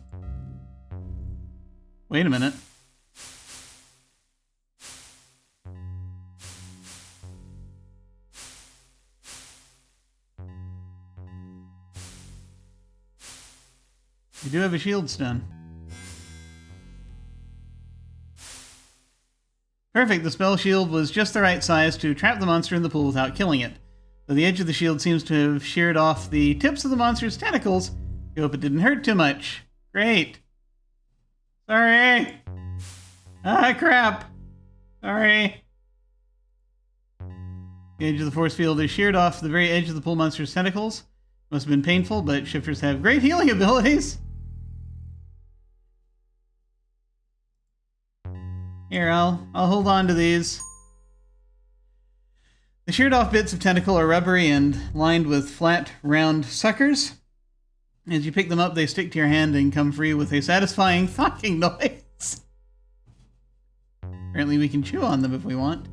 Wait a minute. You do have a shield stone. Perfect, the spell shield was just the right size to trap the monster in the pool without killing it. Though the edge of the shield seems to have sheared off the tips of the monster's tentacles, you hope it didn't hurt too much. Great. Sorry. Ah, crap. Sorry. The edge of the force field is sheared off the very edge of the pool monster's tentacles. Must have been painful, but shifters have great healing abilities. Here, I'll hold on to these. The sheared off bits of tentacle are rubbery and lined with flat, round suckers. As you pick them up, they stick to your hand and come free with a satisfying thunking noise. Apparently we can chew on them if we want.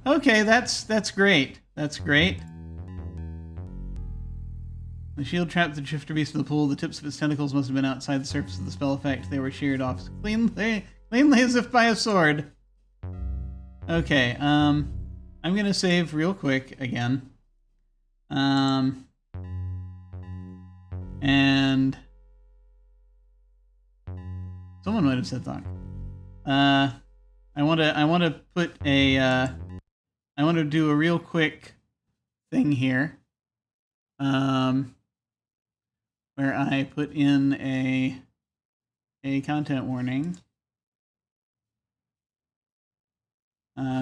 Okay, that's great. That's great. The shield trapped the shifter beast in the pool. The tips of its tentacles must have been outside the surface of the spell effect. They were sheared off cleanly as if by a sword. Okay, I'm gonna save real quick again. And someone might have said thunk. I want to put a I want to do a real quick thing here. Where I put in a content warning.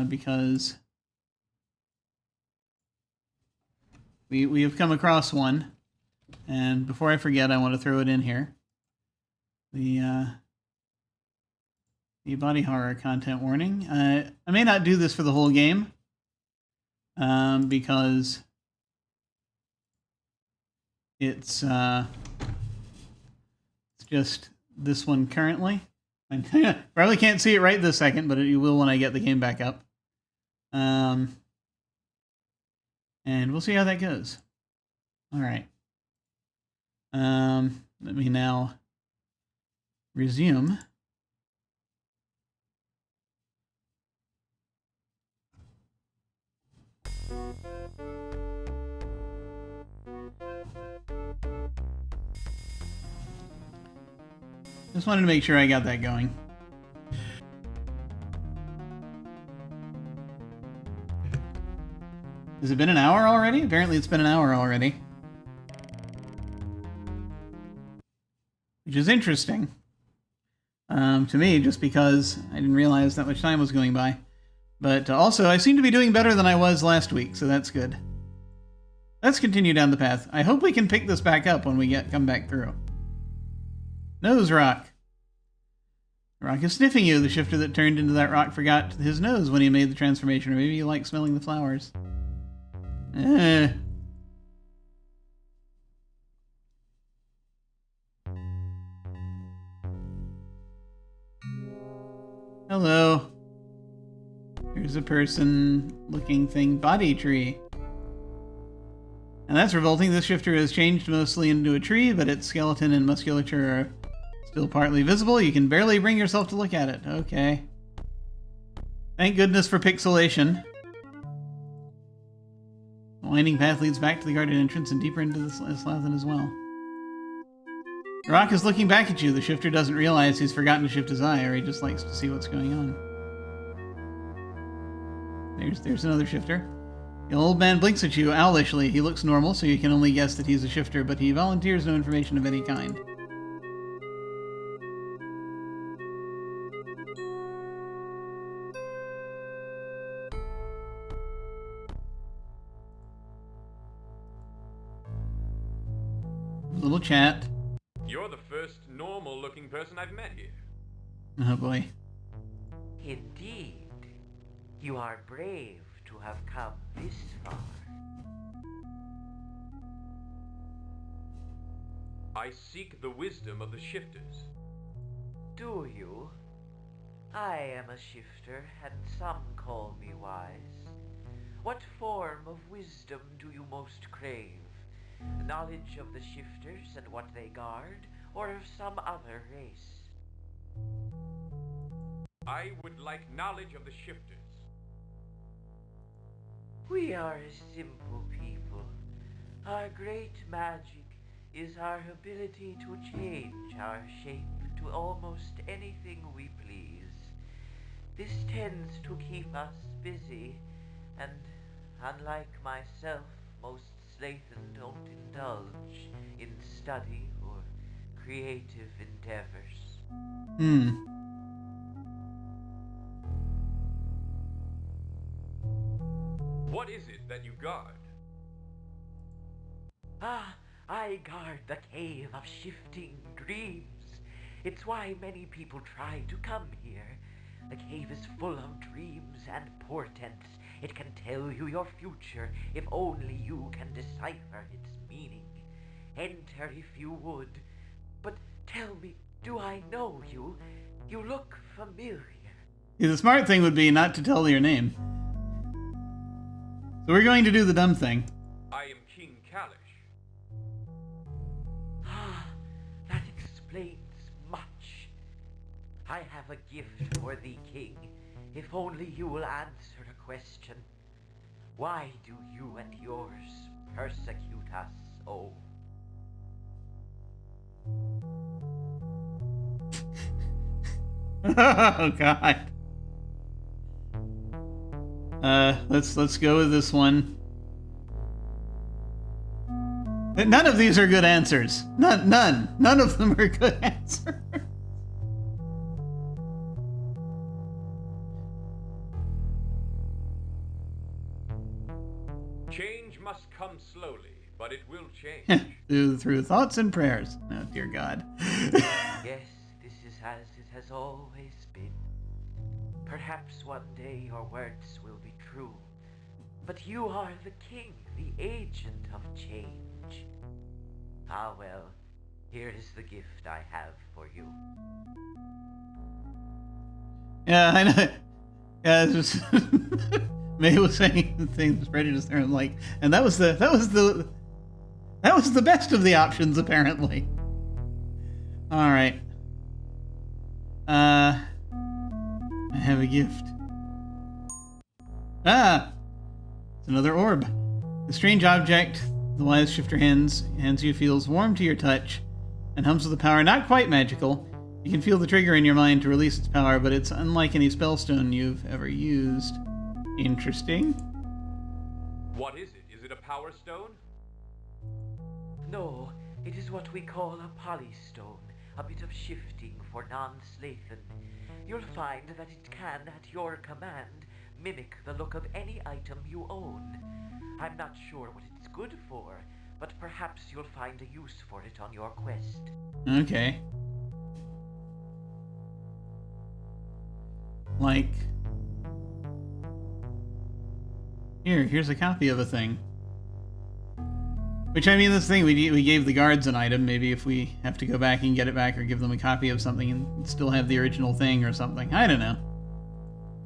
Because we have come across one, and before I forget, I want to throw it in here. The body horror content warning. I may not do this for the whole game, because it's just this one currently. I probably can't see it right this second, but you will when I get the game back up. And we'll see how that goes. All right. Let me now resume. Just wanted to make sure I got that going. Has it been an hour already? Apparently it's been an hour already. Which is interesting. To me, just because I didn't realize that much time was going by. But also, I seem to be doing better than I was last week, so that's good. Let's continue down the path. I hope we can pick this back up when we come back through. Nose rock. The rock is sniffing you. The shifter that turned into that rock forgot his nose when he made the transformation, or maybe you like smelling the flowers. Hello. Here's a person-looking thing. Body tree. And that's revolting. This shifter has changed mostly into a tree, but its skeleton and musculature are still partly visible. You can barely bring yourself to look at it. Okay. Thank goodness for pixelation. The winding path leads back to the guarded entrance and deeper into the Slathen as well. The rock is looking back at you. The shifter doesn't realize he's forgotten to shift his eye, or he just likes to see what's going on. There's another shifter. The old man blinks at you owlishly. He looks normal, so you can only guess that he's a shifter, but he volunteers no information of any kind. Little chat. You're the first normal-looking person I've met here. Oh boy. Indeed. You are brave to have come this far. I seek the wisdom of the shifters. Do you? I am a shifter, and some call me wise. What form of wisdom do you most crave? Knowledge of the shifters and what they guard, or of some other race? I would like knowledge of the shifters. We are a simple people. Our great magic is our ability to change our shape to almost anything we please. This tends to keep us busy, and unlike myself, most Slathen don't indulge in study or creative endeavors. What is it that you guard? I guard the Cave of Shifting Dreams. It's why many people try to come here. The cave is full of dreams and portents. It can tell you your future if only you can decipher its meaning. Enter if you would. But tell me, do I know you? You look familiar. Yeah, the smart thing would be not to tell your name. So we're going to do the dumb thing. I am King Callash. That explains much. I have a gift for thee, King, if only you will answer a question. Why do you and yours persecute us so? Oh God. Let's go with this one. None of these are good answers. None of them are good answers. Change must come slowly, but it will change. through thoughts and prayers. Oh dear God. Yes, this is as it has always been. Perhaps one day your words will be true. But you are the king, the agent of change. Ah well, here is the gift I have for you. Yeah, I know. Yeah, it's just May was saying things prejudice there. I'm like, and that was the best of the options apparently. All right. I have a gift. It's another orb. The strange object the wise shifter hands you feels warm to your touch and hums with a power not quite magical. You can feel the trigger in your mind to release its power, but it's unlike any spellstone you've ever used. Interesting. What is it? Is it a power stone? No, it is what we call a polystone, a bit of shifting for non-Slathen. You'll find that it can, at your command, mimic the look of any item you own. I'm not sure what it's good for, but perhaps you'll find a use for it on your quest. Okay. Like... Here's a copy of a thing. Which, I mean, this thing, we gave the guards an item. Maybe if we have to go back and get it back or give them a copy of something and still have the original thing or something. I don't know.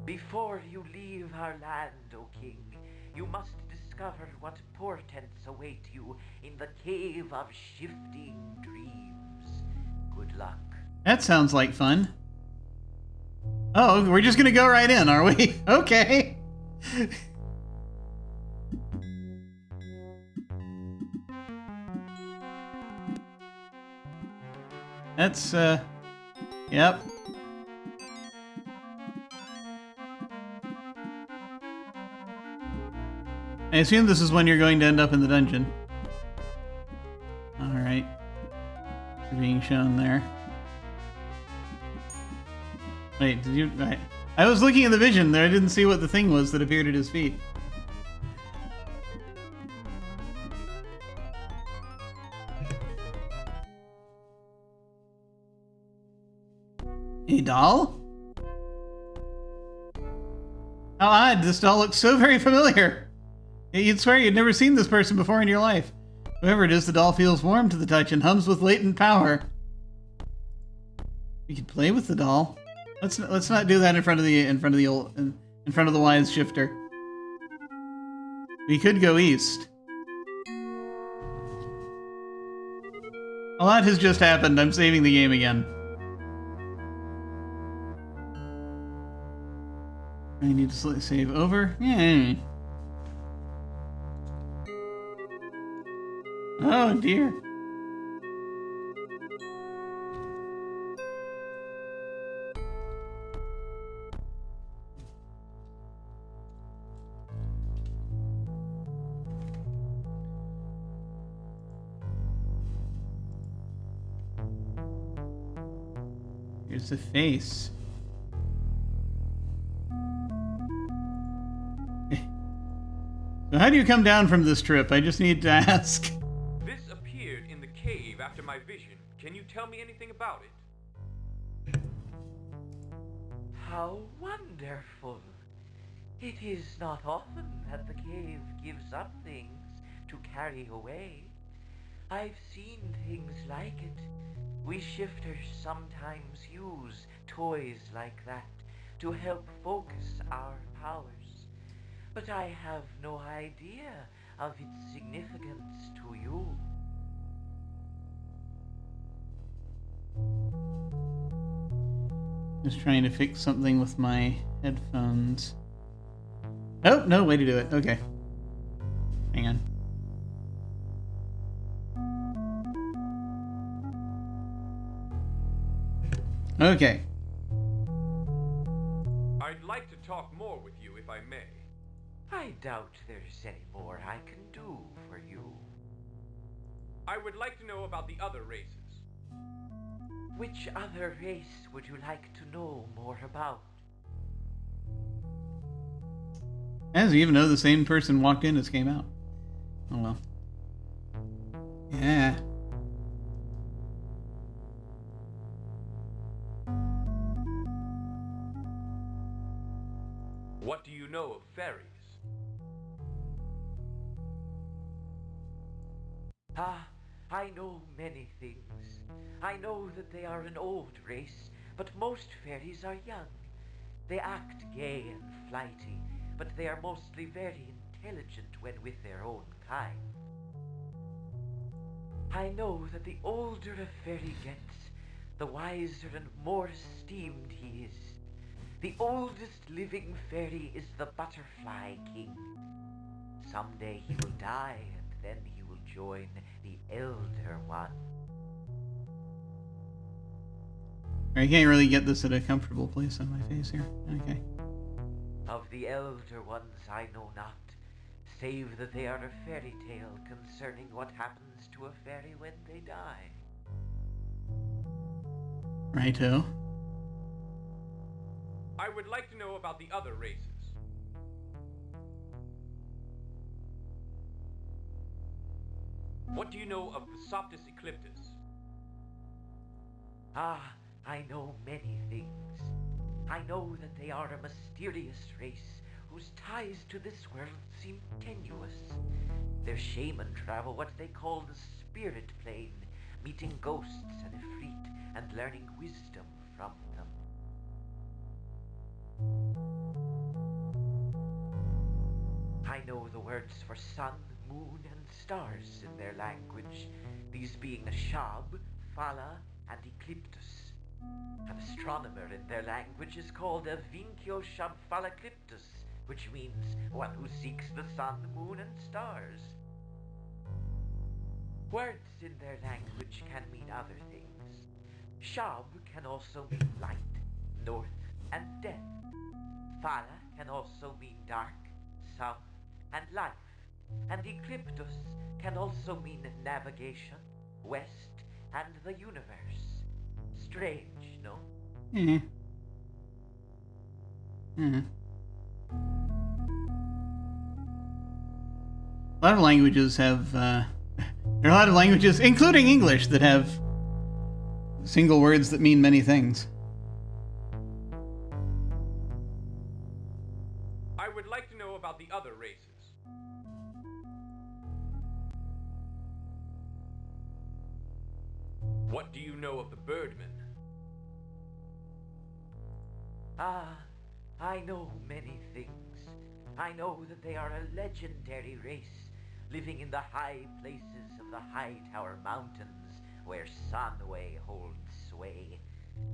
Before you leave our land, O King, you must discover what portents await you in the Cave of Shifting Dreams. Good luck. That sounds like fun. Oh, we're just gonna go right in, are we? Okay. That's, yep. I assume this is when you're going to end up in the dungeon. Alright. You're being shown there. Wait, did you... I was looking at the vision there, I didn't see what the thing was that appeared at his feet. A doll? How odd, this doll looks so very familiar. You'd swear you'd never seen this person before in your life. Whoever it is, the doll feels warm to the touch and hums with latent power. We could play with the doll. Let's not do that in front of the wise shifter. We could go east. A lot has just happened. I'm saving the game again. I need to save over. Yeah. Oh dear. Here's the face. So how do you come down from this trip? I just need to ask. This appeared in the cave after my vision. Can you tell me anything about it? How wonderful! It is not often that the cave gives up things to carry away. I've seen things like it. We shifters sometimes use toys like that to help focus our powers. But I have no idea of its significance to you. Just trying to fix something with my headphones. Oh, no, way to do it. Okay. Hang on. Okay. I'd like to talk more with you if I may. I doubt there's any more I can do for you. I would like to know about the other races. Which other race would you like to know more about? As you even know, the same person walked in as came out. Oh well. Yeah. What do you know of fairies? I know many things. I know that they are an old race, but most fairies are young. They act gay and flighty, but they are mostly very intelligent when with their own kind. I know that the older a fairy gets, the wiser and more esteemed he is. The oldest living fairy is the Butterfly King. Someday he will die, and then he will join the Elder One. I can't really get this at a comfortable place on my face here. Okay. Of the Elder Ones I know not, save that they are a fairy tale concerning what happens to a fairy when they die. Righto. I would like to know about the other races. What do you know of the Soptis Ecliptus? I know many things. I know that they are a mysterious race whose ties to this world seem tenuous. Their shaman travel what they call the spirit plane, meeting ghosts and Ifrit and learning wisdom from them. I know the words for sun, moon, and stars in their language, these being Shab, Phala, and Ecliptus. An astronomer in their language is called a Vinkyo Shab Phalacliptus, which means one who seeks the sun, moon, and stars. Words in their language can mean other things. Shab can also mean light, north, and death. Phala can also mean dark, south, and life. and Ecliptus can also mean navigation, west, and the universe. Strange, no? A lot of languages have, there are a lot of languages, including English, that have single words that mean many things. I would like to know about the other races. What do you know of the Birdmen? I know many things. I know that they are a legendary race, living in the high places of the Hightower Mountains, where Sunway holds sway.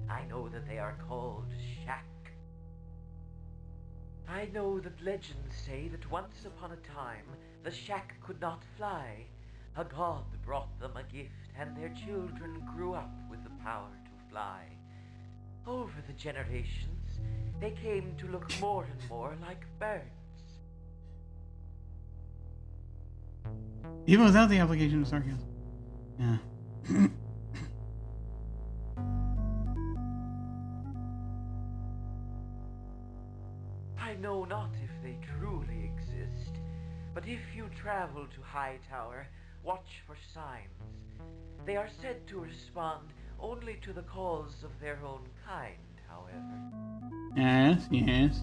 I know that they are called Shack. I know that legends say that once upon a time, the Shack could not fly. A god brought them a gift, and their children grew up with the power to fly. Over the generations, they came to look more and more like birds. Even without the application of sarcasm. Yeah. I know not if they truly exist, but if you travel to Hightower, watch for signs. They are said to respond only to the calls of their own kind, however. Yes.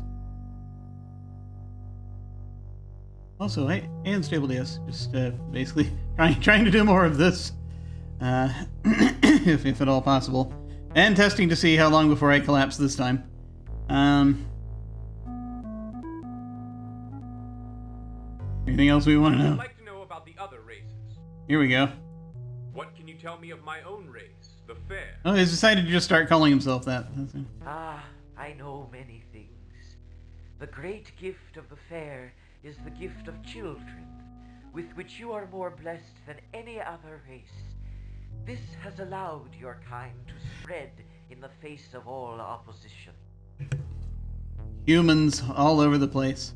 Also, hey, and Stable DS, just basically trying to do more of this, if at all possible, and testing to see how long before I collapse this time. Anything else we want to know? I'd like to know about the other races. Here we go. What can you tell me of my own race, the Fair? Oh, he's decided to just start calling himself that. I know many things. The great gift of the Fair is the gift of children, with which you are more blessed than any other race. This has allowed your kind to spread in the face of all opposition. Humans all over the place.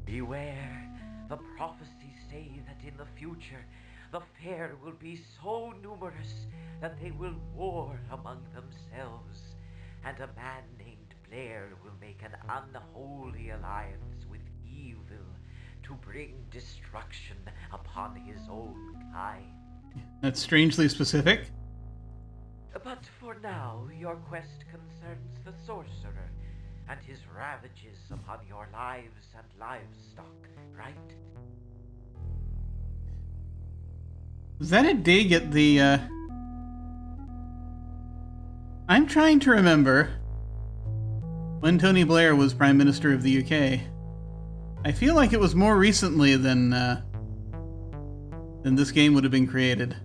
Beware, the prophecies say that in the future, the Fair will be so numerous that they will war among themselves, and a man named Blair will make an unholy alliance with evil to bring destruction upon his own kind. That's strangely specific. But for now, your quest concerns the sorcerer and his ravages upon your lives and livestock, right? Was that a dig at the, I'm trying to remember when Tony Blair was Prime Minister of the UK. I feel like it was more recently than this game would have been created.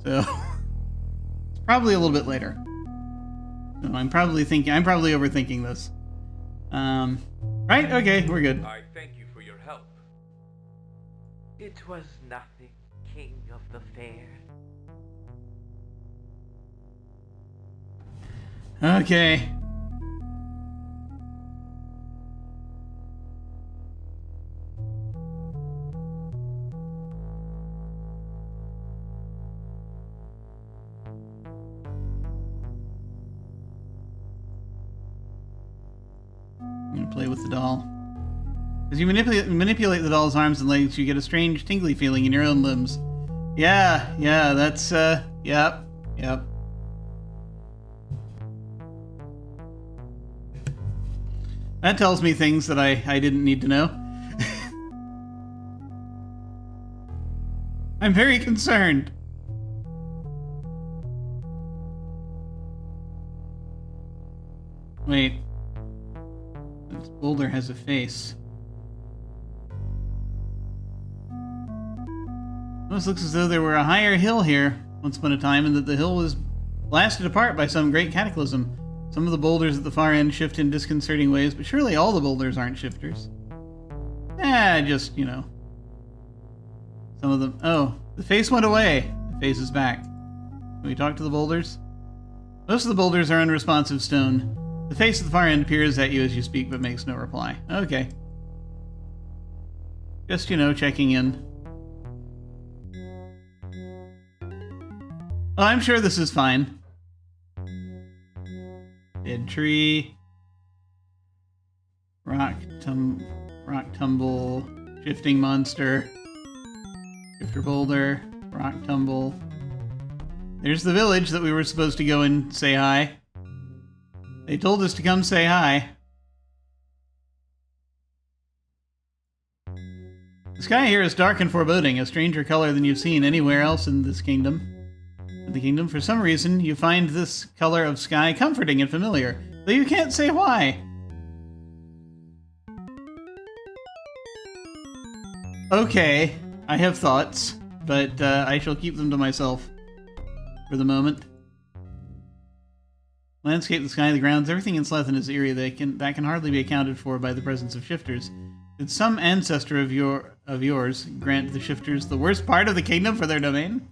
So, it's probably a little bit later. So I'm probably overthinking this. Right? Okay, we're good. I thank you for your help. It was nothing, King of the Fair. Okay. I'm gonna play with the doll. As you manipulate the doll's arms and legs, you get a strange tingly feeling in your own limbs. Yeah, that's, yep. That tells me things that I didn't need to know. I'm very concerned. Wait. This boulder has a face. Almost looks as though there were a higher hill here once upon a time, and that the hill was blasted apart by some great cataclysm. Some of the boulders at the far end shift in disconcerting ways, but surely all the boulders aren't shifters. Just, some of them. Oh, the face went away. The face is back. Can we talk to the boulders? Most of the boulders are unresponsive stone. The face at the far end peers at you as you speak, but makes no reply. Okay. Just, checking in. Oh, I'm sure this is fine. Dead tree. Rock tumble. Shifting monster. Shifter boulder. Rock tumble. There's the village that we were supposed to go and say hi. They told us to come say hi. The sky here is dark and foreboding, a stranger color than you've seen anywhere else in this kingdom. In the kingdom, for some reason, you find this color of sky comforting and familiar, though you can't say why. Okay, I have thoughts, but I shall keep them to myself for the moment. Landscape, the sky, the grounds, everything in Slethen is eerie that can hardly be accounted for by the presence of shifters. Did some ancestor of yours grant the shifters the worst part of the kingdom for their domain?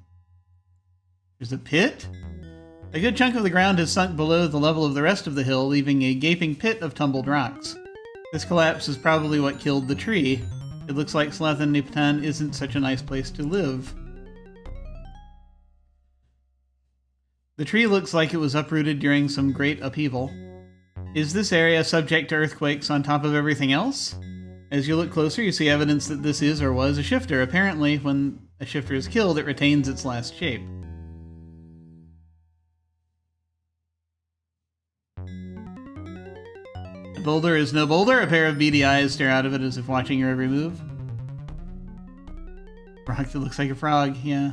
There's a pit? A good chunk of the ground has sunk below the level of the rest of the hill, leaving a gaping pit of tumbled rocks. This collapse is probably what killed the tree. It looks like Slethen Nipatan isn't such a nice place to live. The tree looks like it was uprooted during some great upheaval. Is this area subject to earthquakes on top of everything else? As you look closer, you see evidence that this is or was a shifter. Apparently, when a shifter is killed, it retains its last shape. A boulder is no boulder. A pair of beady eyes stare out of it as if watching your every move. Rock that looks like a frog, yeah.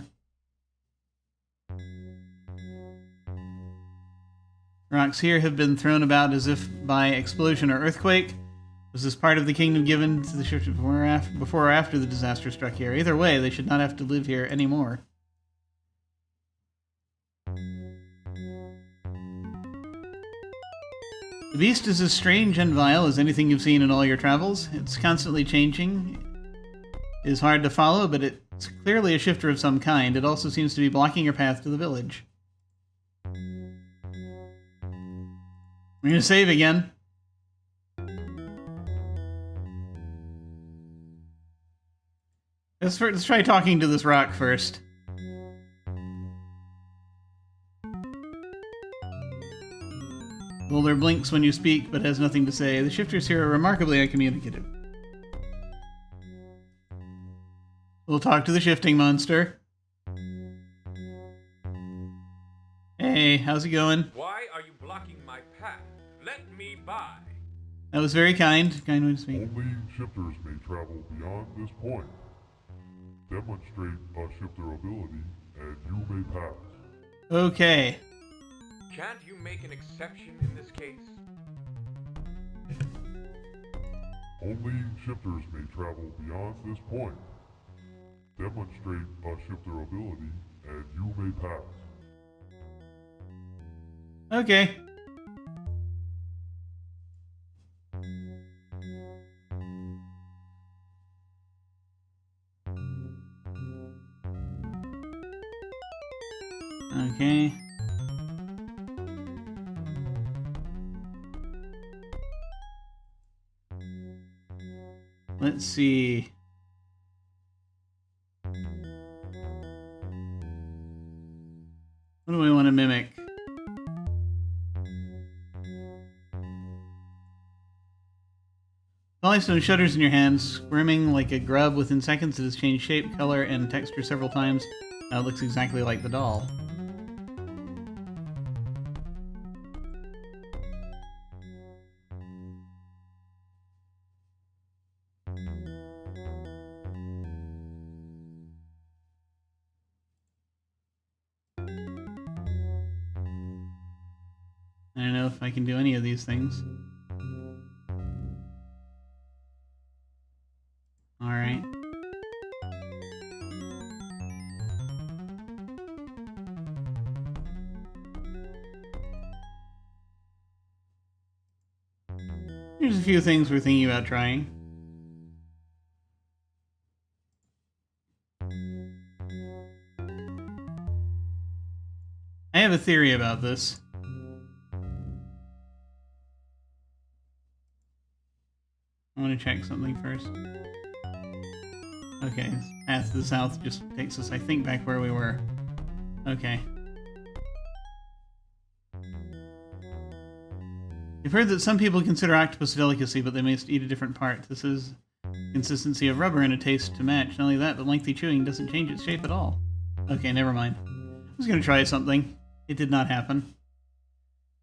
Rocks here have been thrown about as if by explosion or earthquake. Was this part of the kingdom given to the shifters before or after the disaster struck here? Either way, they should not have to live here anymore. The beast is as strange and vile as anything you've seen in all your travels. It's constantly changing. It is hard to follow, but it's clearly a shifter of some kind. It also seems to be blocking your path to the village. We're gonna save again. Let's try talking to this rock first. Boulder blinks when you speak, but has nothing to say. The shifters here are remarkably uncommunicative. We'll talk to the shifting monster. Hey, how's it going? Why are you blocking my path? Let me by. That was very kind. Kind way to speak. Only shifters may travel beyond this point. Demonstrate a shifter ability, and you may pass. Okay. Can't you make an exception in this case? Only shifters may travel beyond this point. Demonstrate a shifter ability, and you may pass. Okay. Okay. Let's see. What do we want to mimic? Polystone shudders in your hands, squirming like a grub. Within seconds, it has changed shape, color, and texture several times. Now it looks exactly like the doll. I don't know if I can do any of these things. Alright. Here's a few things we're thinking about trying. I have a theory about this. I want to check something first. Okay, this path to the south just takes us, I think, back where we were. Okay. I've heard that some people consider octopus a delicacy, but they must eat a different part. This is consistency of rubber and a taste to match. Not only that, but lengthy chewing doesn't change its shape at all. Okay, never mind. I was going to try something. It did not happen.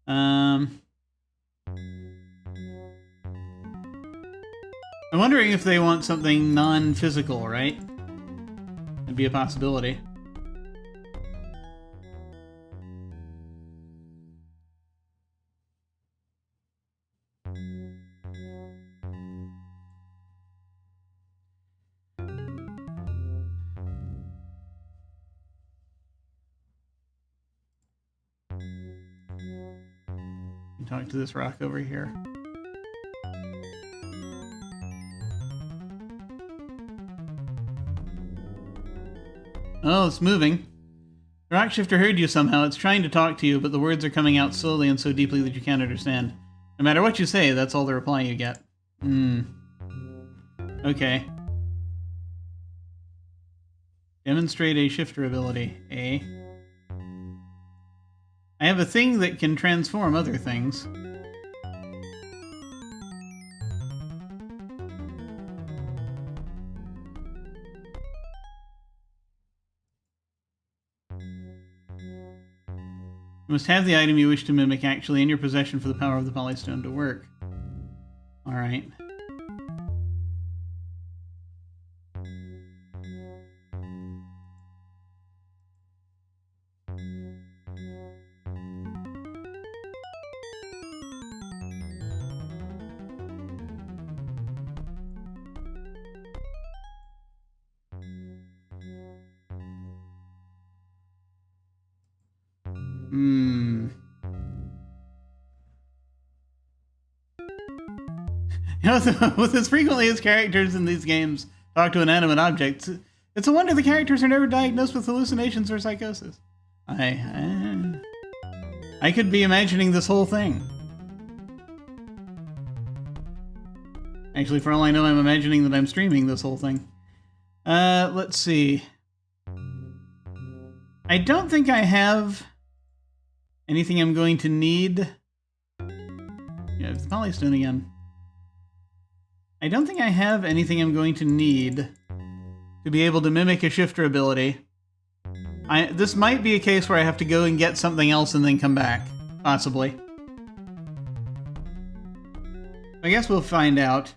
I'm wondering if they want something non-physical, right? That'd be a possibility. Talk to this rock over here. Oh, it's moving. The rock shifter heard you somehow. It's trying to talk to you, but the words are coming out slowly and so deeply that you can't understand. No matter what you say, that's all the reply you get. Okay. Demonstrate a shifter ability. A. I have a thing that can transform other things. You must have the item you wish to mimic actually in your possession for the power of the Polystone to work. Alright. You know, with as frequently as characters in these games talk to inanimate objects, it's a wonder the characters are never diagnosed with hallucinations or psychosis. I could be imagining this whole thing. Actually, for all I know, I'm imagining that I'm streaming this whole thing. Let's see. I don't think I have anything I'm going to need. Yeah, it's Polystone again. I don't think I have anything I'm going to need to be able to mimic a shifter ability. This might be a case where I have to go and get something else and then come back. Possibly. I guess we'll find out.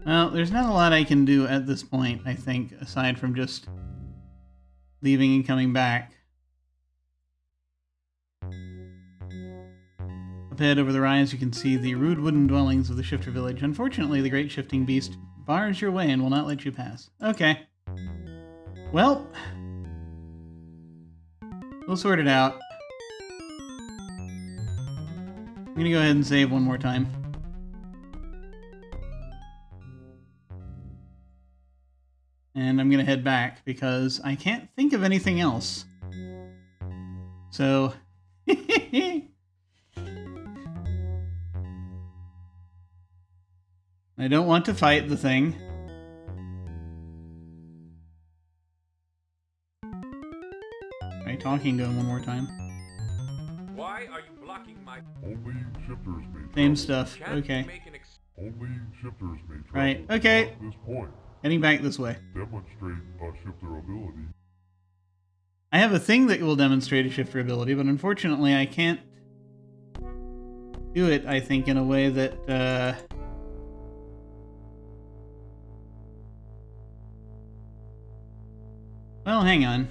Well, there's not a lot I can do at this point, I think, aside from just leaving and coming back. Up ahead over the rise, you can see the rude wooden dwellings of the Shifter Village. Unfortunately, the great shifting beast bars your way and will not let you pass. Okay. Well, we'll sort it out. I'm gonna go ahead and save one more time. And I'm gonna head back because I can't think of anything else. So... I don't want to fight the thing. Try talking to him one more time. Why are you blocking my... Only shifters may Same travel. stuff. Can't Okay. you make an Only shifters may travel. Right. Okay. At this point, Heading back this way. demonstrate a shifter ability. I have a thing that will demonstrate a shifter ability, but unfortunately I can't do it, I think, in a way that, Well, hang on.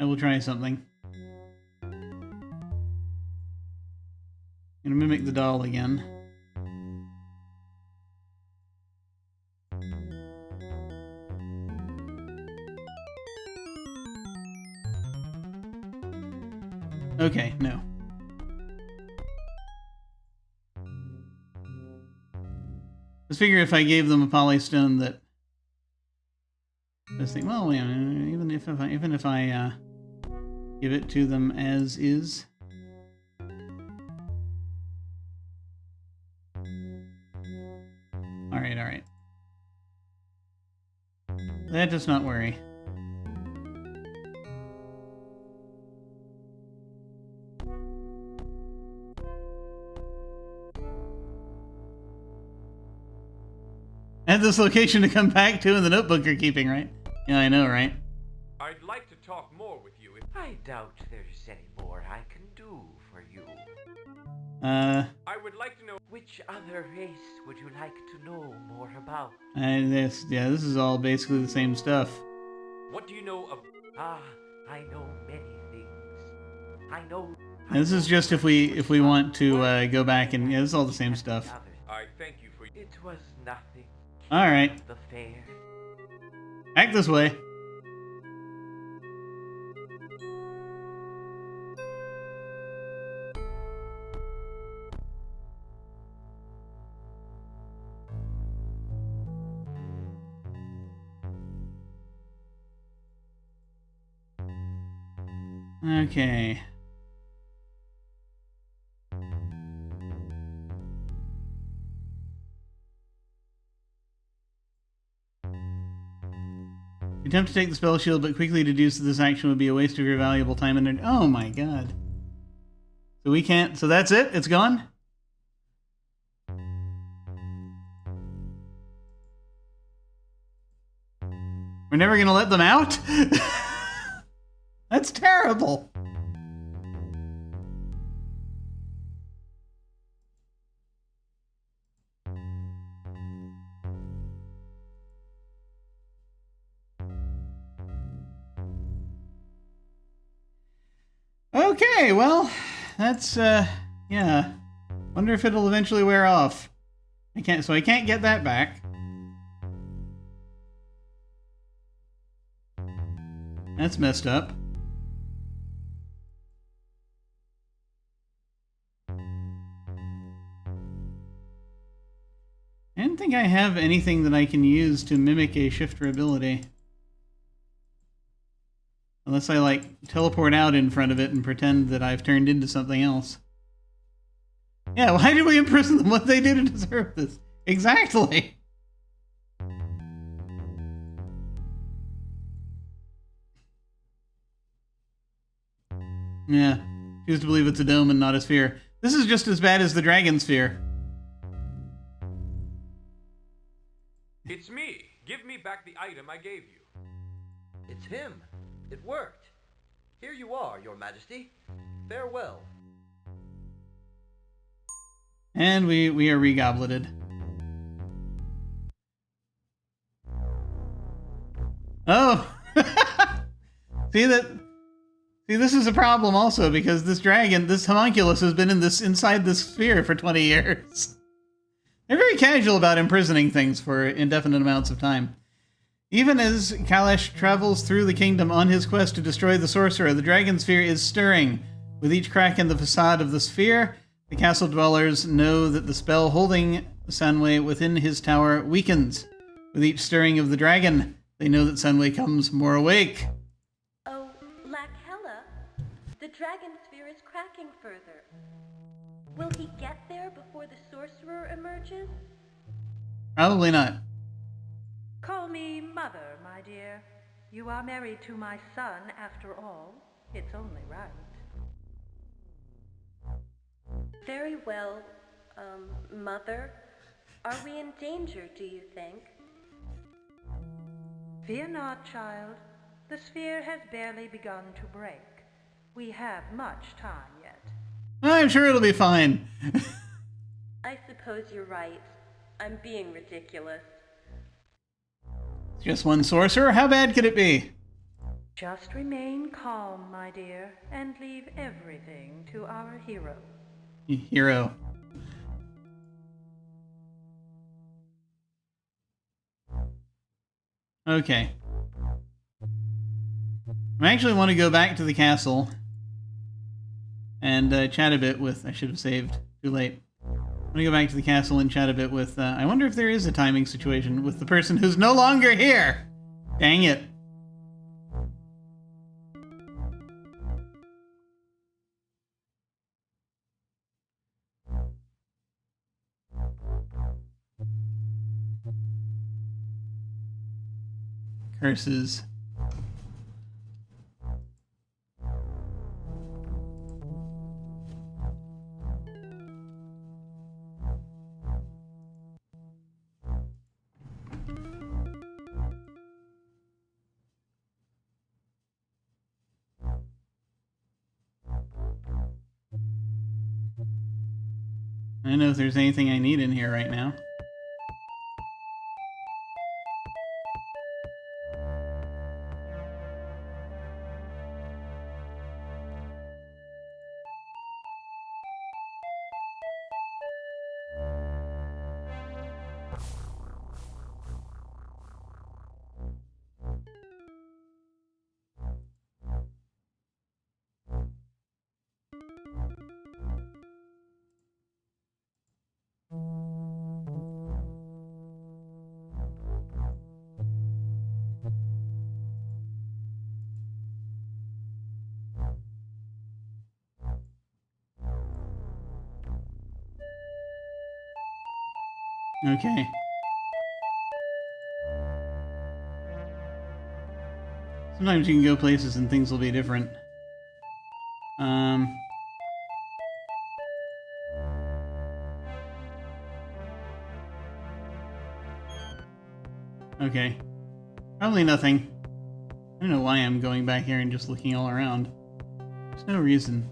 I will try something. I'm gonna mimic the doll again. Okay, no. Just figure if I gave them a polystone that... Just think, well, wait a minute, even if I give it to them as is... Alright. That does not worry. At this location to come back to in the notebook you're keeping, right? Yeah, I know, right? I'd like to talk more with you if... I doubt there's any more I can do for you. I would like to know... Which other race would you like to know more about? This is all basically the same stuff. What do you know of... I know many things. I know... And this is just if we want to go back and... Yeah, this is all the same stuff. I thank you for... It was nothing. Alright. The fair. Back this way. Okay. Attempt to take the spell shield, but quickly deduce that this action would be a waste of your valuable time and... Oh my god. So we can't... So that's it? It's gone? We're never gonna let them out? That's terrible. Okay, well, that's, yeah. Wonder if it'll eventually wear off. I can't get that back. That's messed up. I don't think I have anything that I can use to mimic a shifter ability. Unless I, like, teleport out in front of it and pretend that I've turned into something else. Yeah, why did we imprison them? What did they do to deserve this? Exactly! Yeah. Choose to believe it's a dome and not a sphere. This is just as bad as the Dragonsphere. It's me. Give me back the item I gave you. It's him. It worked. Here you are, Your Majesty. Farewell. And we are regobleted. Oh! See, this is a problem also, because this dragon, this homunculus, has been inside this sphere for 20 years. They're very casual about imprisoning things for indefinite amounts of time. Even as Callash travels through the kingdom on his quest to destroy the sorcerer, the Dragonsphere is stirring. With each crack in the facade of the sphere, the castle dwellers know that the spell holding Sunway within his tower weakens. With each stirring of the dragon, they know that Sunway comes more awake. Oh, Lakella, the Dragonsphere is cracking further. Will he get there before the sorcerer emerges? Probably not. Call me Mother, my dear. You are married to my son, after all. It's only right. Very well, Mother. Are we in danger, do you think? Fear not, child. The sphere has barely begun to break. We have much time yet. I'm sure it'll be fine. I suppose you're right. I'm being ridiculous. Just one sorcerer? How bad could it be? Just remain calm, my dear, and leave everything to our hero. Hero. Okay. I actually want to go back to the castle and chat a bit with... I should have saved. Too late. I'm gonna go back to the castle and chat a bit with... I wonder if there is a timing situation with the person who's no longer here! Dang it. Curses. I don't know if there's anything I need in here right now. Okay. Sometimes you can go places and things will be different. Okay. Probably nothing. I don't know why I'm going back here and just looking all around. There's no reason.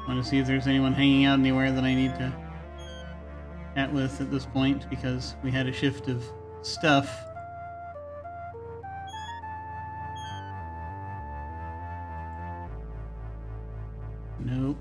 Want to see if there's anyone hanging out anywhere that I need to chat with at this point, because we had a shift of stuff. Nope.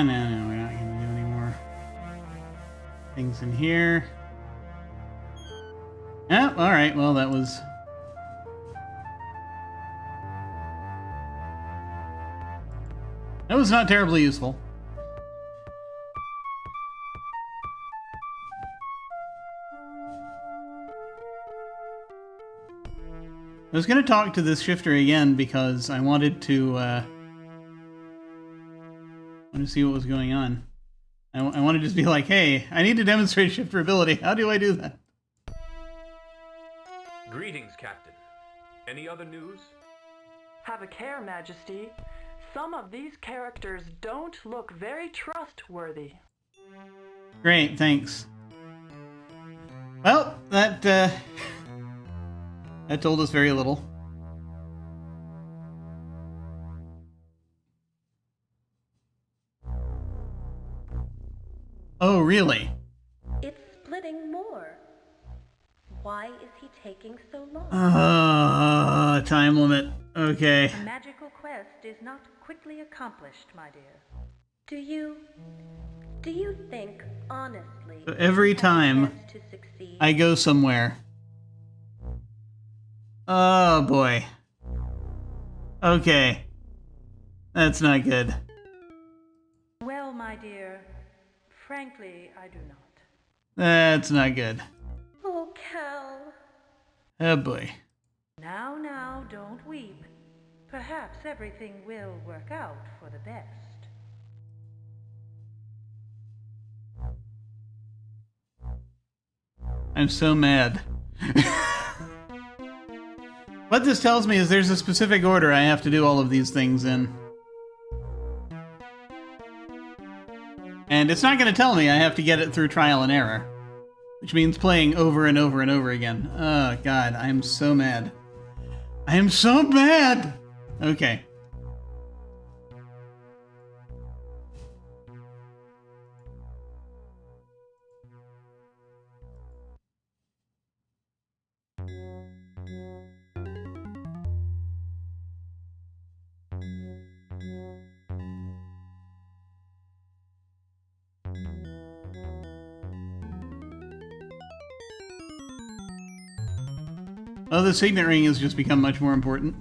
No, we're not going to do any more things in here. Oh, alright, well that was... That was not terribly useful. I was going to talk to this shifter again because I wanted to see what was going on. I want to just be like, hey, I need to demonstrate shifter ability. How do I do that? Greetings, Captain. Any other news? Have a care, Majesty. Some of these characters don't look very trustworthy. Great, thanks. Well, that told us very little. Oh, really? It's splitting more. Why is he taking so long? Time limit. Okay. A magical quest is not quickly accomplished, my dear. Do you think, honestly, So every time to succeed? I go somewhere. Oh, boy. Okay. That's not good. Well, my dear, frankly, I do not. That's not good. Oh, Cal. Oh, boy. Now, now, don't weep. Perhaps everything will work out for the best. I'm so mad. What this tells me is there's a specific order I have to do all of these things in. And it's not going to tell me I have to get it through trial and error. Which means playing over and over and over again. Oh, God, I'm so mad. I am so mad! Okay. Oh, the signet ring has just become much more important.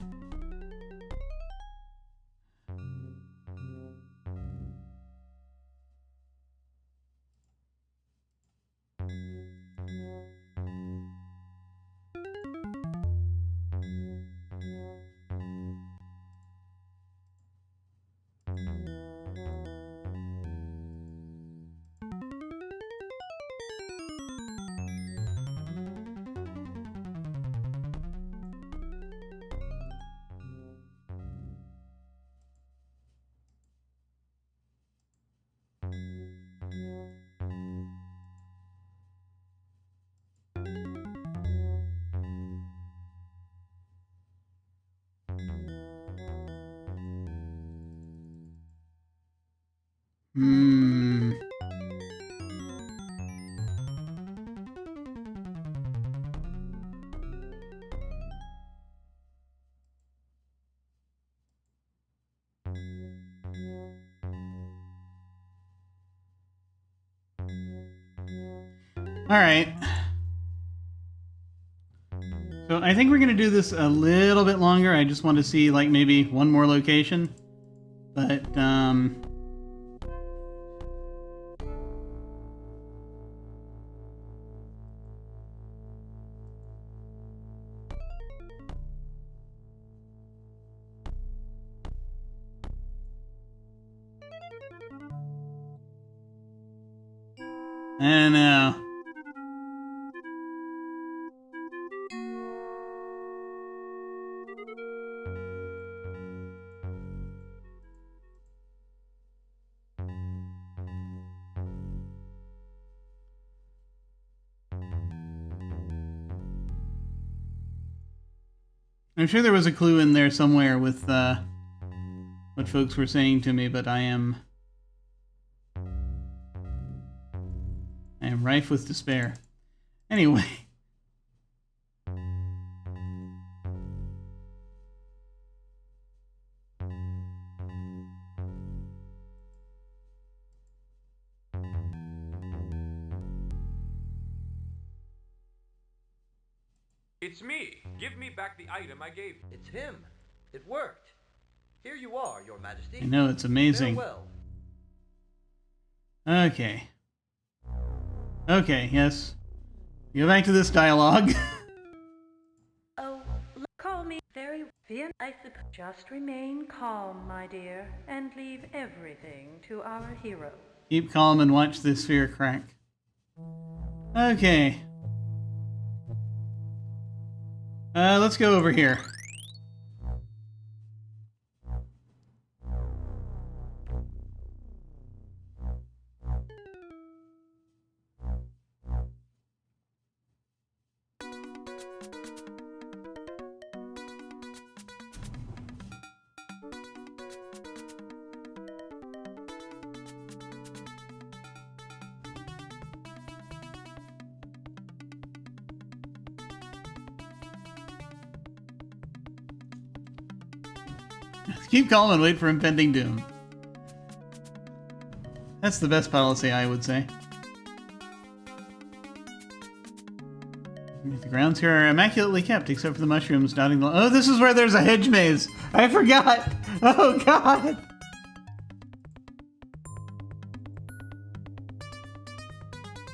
Alright. So I think we're going to do this a little bit longer. I just want to see, like, maybe one more location. But, I don't know. I'm sure there was a clue in there somewhere with what folks were saying to me, but I am rife with despair. Anyway. It's me! Give me back the item I gave you. It's him. It worked. Here you are, Your Majesty. I know, it's amazing. Farewell. Okay. Okay, yes. Go back to this dialogue. Oh, call me very Vian. I suppose. Just remain calm, my dear, and leave everything to our hero. Keep calm and watch the sphere crack. Okay. Let's go over here. Keep calm and wait for impending doom. That's the best policy, I would say. The grounds here are immaculately kept, except for the mushrooms dotting the... Oh, this is where there's a hedge maze! I forgot! Oh, God!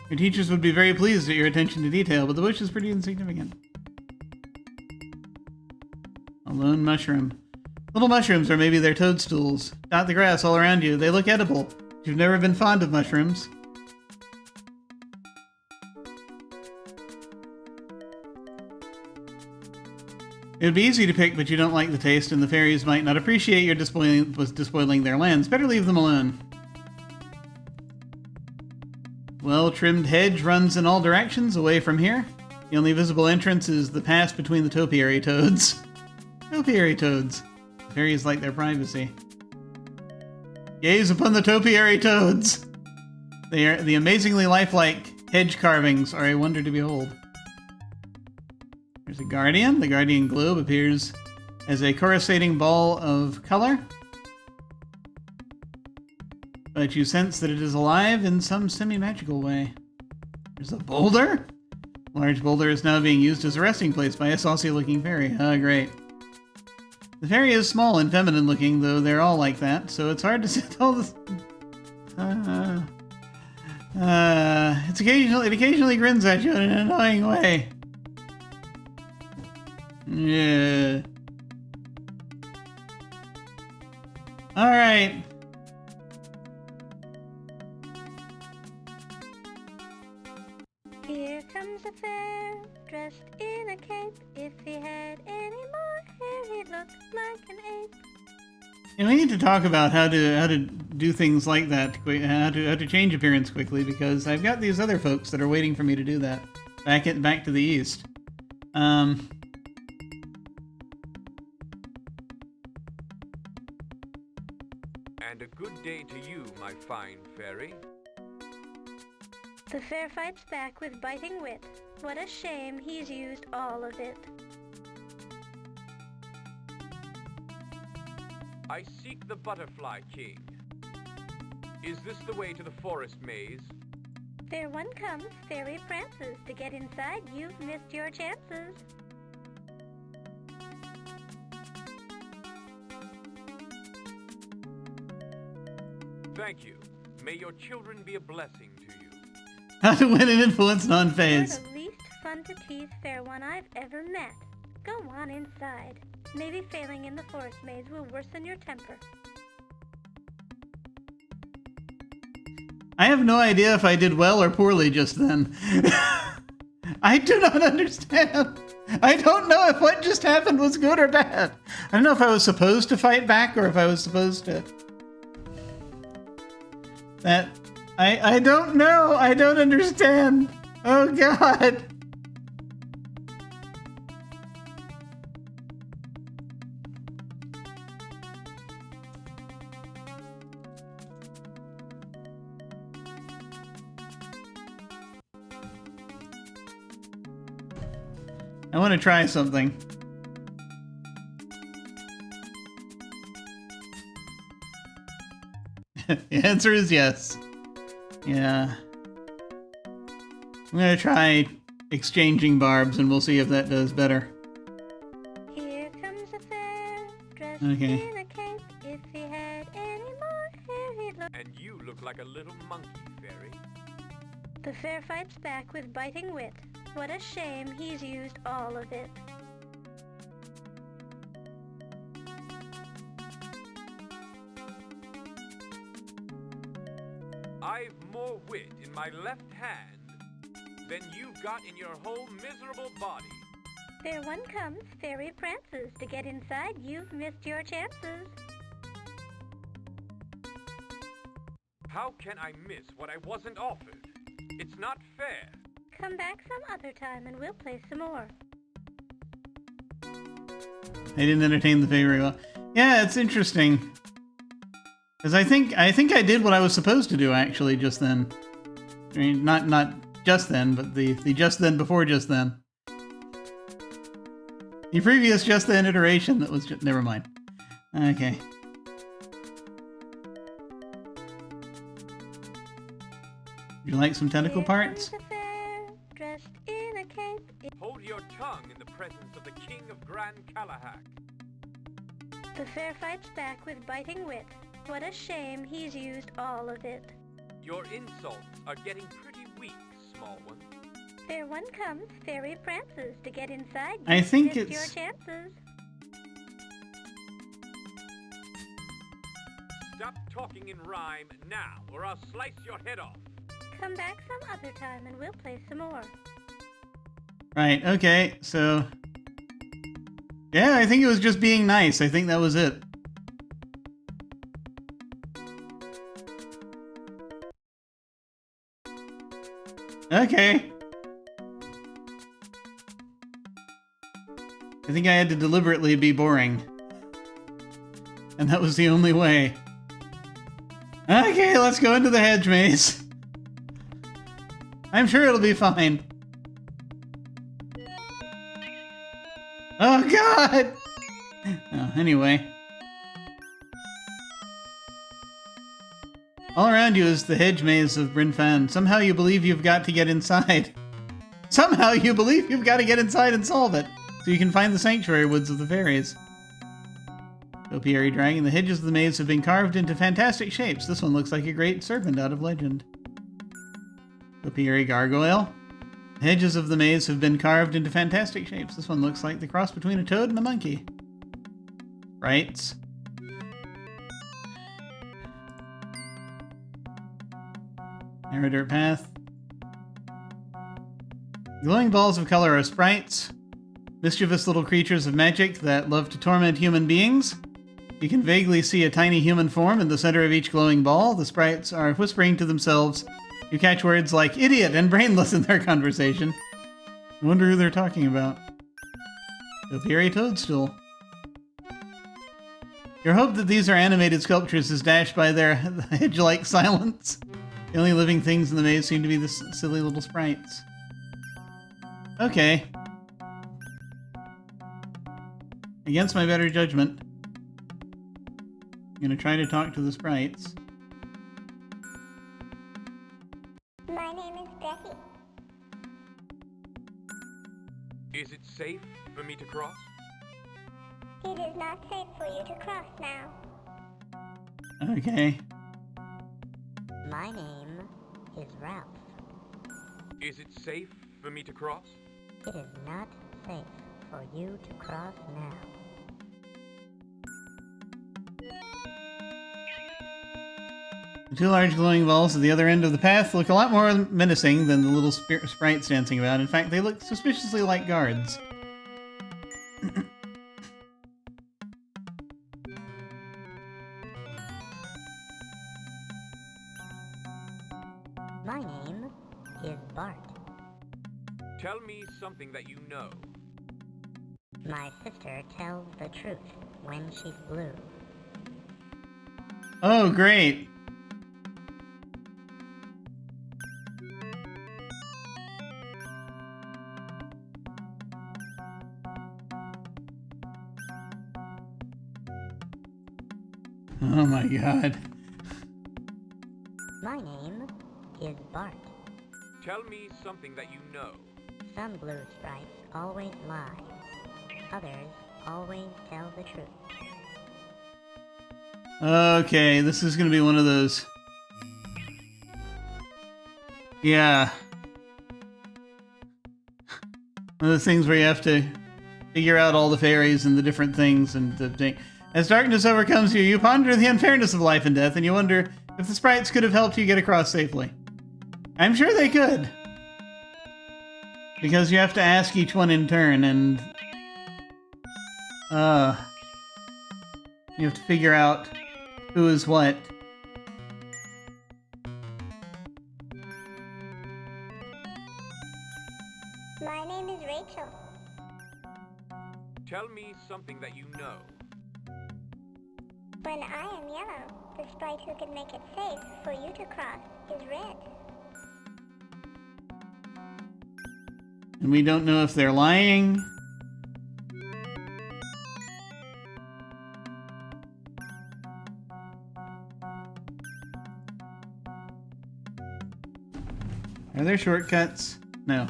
Your teachers would be very pleased at your attention to detail, but the bush is pretty insignificant. lone mushroom. Little mushrooms, or maybe they're toadstools. Dot the grass all around you. They look edible. If you've never been fond of mushrooms. It would be easy to pick, but you don't like the taste, and the fairies might not appreciate your despoiling their lands. Better leave them alone. Well-trimmed hedge runs in all directions away from here. The only visible entrance is the pass between the topiary toads. Topiary toads. The fairies like their privacy. Gaze upon the topiary toads. They are the amazingly lifelike hedge carvings are a wonder to behold. There's a guardian. The guardian globe appears as a coruscating ball of color. But you sense that it is alive in some semi-magical way. There's a boulder. A large boulder is now being used as a resting place by a saucy-looking fairy. Ah, great. The fairy is small and feminine-looking, though they're all like that, so it's hard to set all this. It occasionally grins at you in an annoying way. Yeah. All right. Here comes a fairy dressed in a cape. If he had any more hair, he'd look like an ape. And we need to talk about how to do things like that, how to change appearance quickly, because I've got these other folks that are waiting for me to do that back to the east. And a good day to you, my fine fairy. The fair fights back with biting wit. What a shame he's used all of it. I seek the Butterfly King. Is this the way to the forest maze? There one comes, Fairy Francis. To get inside, you've missed your chances. Thank you. May your children be a blessing to you. How to win and influence non-phase. You're the least fun to tease fair one I've ever met. Go on inside. Maybe failing in the forest maze will worsen your temper. I have no idea if I did well or poorly just then. I do not understand. I don't know if what just happened was good or bad. I don't know if I was supposed to fight back or if I was supposed to... I don't know. I don't understand. Oh, God. I want to try something. The answer is yes. Yeah. I'm gonna try exchanging barbs and we'll see if that does better. Here comes a fair, dressed Okay. in a cape. If he had any more hair, he'd look... And you look like a little monkey, fairy. The fair fights back with biting wit. What a shame he's used all of it. I've more wit in my left hand than you've got in your whole miserable body. There one comes, Fairy Francis. To get inside, you've missed your chances. How can I miss what I wasn't offered? It's not fair. Come back some other time and we'll play some more. I didn't entertain the fae very well. Yeah, it's interesting. Because I think I did what I was supposed to do, actually, just then. I mean, not just then, but the just then before just then. The previous just then iteration that was just... Never mind. Okay. Would you like some tentacle parts? Dressed in a cape. Hold your tongue in the presence of the King of Grand Callash. The fair fights back with biting wit. What a shame he's used all of it. Your insults are getting pretty weak, small one. There one comes, Fairy Francis. To get inside, I think missed it's... your chances. Stop talking in rhyme now, or I'll slice your head off. Come back some other time and we'll play some more. Right, okay, so... Yeah, I think it was just being nice. I think that was it. Okay. I think I had to deliberately be boring. And that was the only way. Okay, let's go into the hedge maze. I'm sure it'll be fine. Oh god! Oh, anyway. All around you is the hedge maze of Bryn Fan. Somehow you believe you've got to get inside. Somehow you believe you've got to get inside and solve it, so you can find the sanctuary woods of the fairies. Topiary Dragon, the hedges of the maze have been carved into fantastic shapes. This one looks like a great serpent out of legend. Topiary Gargoyle. The hedges of the maze have been carved into fantastic shapes. This one looks like the cross between a toad and a monkey. Sprites. Narrow dirt path. Glowing balls of color are sprites. Mischievous little creatures of magic that love to torment human beings. You can vaguely see a tiny human form in the center of each glowing ball. The sprites are whispering to themselves. You catch words like idiot and brainless in their conversation. I wonder who they're talking about. Topiary Toadstool. Your hope that these are animated sculptures is dashed by their hedge-like silence. The only living things in the maze seem to be the silly little sprites. Okay. Against my better judgment, I'm gonna try to talk to the sprites. My name is Betty. Is it safe for me to cross? It is not safe for you to cross now. Okay. My name is Ralph. Is it safe for me to cross? It is not safe for you to cross now. The two large glowing balls at the other end of the path look a lot more menacing than the little sprites dancing about. In fact, they look suspiciously like guards. My name is Bart. Tell me something that you know. My sister tells the truth when she's blue. Oh, great. Oh my god. My name is Bart. Tell me something that you know. Some blue sprites always lie. Others always tell the truth. Okay, this is gonna be one of those. Yeah. One of those things where you have to figure out all the fairies and the different things and the thing. As darkness overcomes you, you ponder the unfairness of life and death, and you wonder if the sprites could have helped you get across safely. I'm sure they could. Because you have to ask each one in turn, and... you have to figure out who is what. My name is Rachel. Tell me something that you know. When I am yellow, the sprite who can make it safe for you to cross is red. And we don't know if they're lying. Are there shortcuts? No.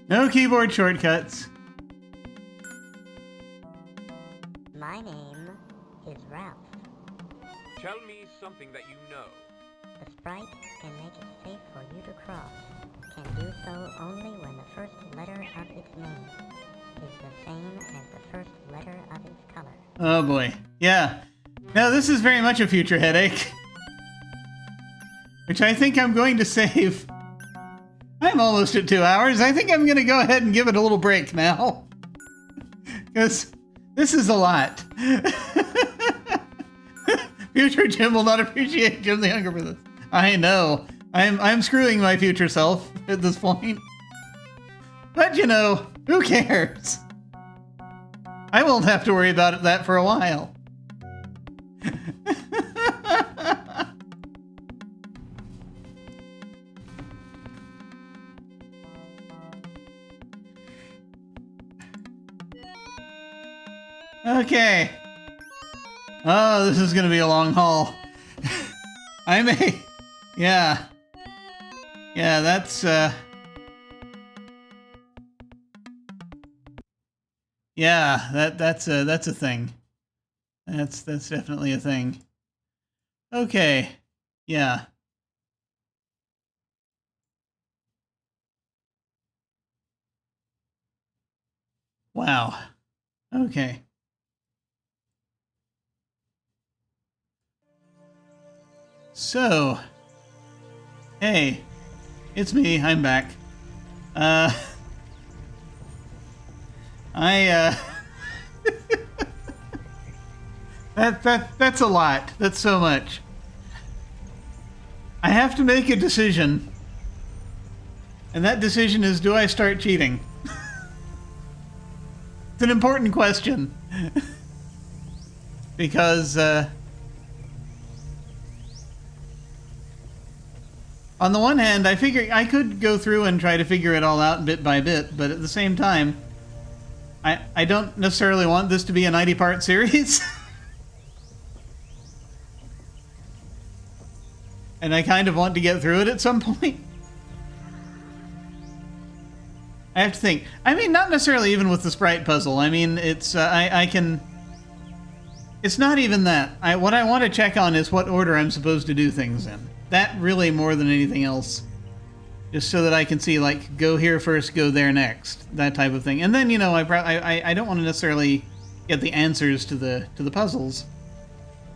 No keyboard shortcuts. My name is Ralph. Tell me something that you know. The sprite can make it safe for you to cross. Can do so only when the first letter of its name is the same as the first letter of its color. Oh boy. Yeah. No, this is very much a future headache. Which I think I'm going to save. I'm almost at 2 hours. I think I'm going to go ahead and give it a little break now. Because this is a lot. Future Jim will not appreciate Jim the Younger for this. I know. I'm screwing my future self at this point. But you know, who cares? I won't have to worry about that for a while. Okay. Oh, this is going to be a long haul. I may... Yeah. Yeah, that's, yeah, that's a thing. That's definitely a thing. Okay. Yeah. Wow. Okay. So, hey, it's me, I'm back. That's a lot. That's so much. I have to make a decision. And that decision is, do I start cheating? It's an important question. Because, on the one hand, I figure I could go through and try to figure it all out bit by bit, but at the same time, I don't necessarily want this to be a 90-part series. And I kind of want to get through it at some point. I have to think. I mean, not necessarily even with the sprite puzzle. I mean, it's, I can... It's not even that. What I want to check on is what order I'm supposed to do things in. That really more than anything else. Just so that I can see, like, go here first, go there next. That type of thing. And then, you know, I don't want to necessarily get the answers to the puzzles.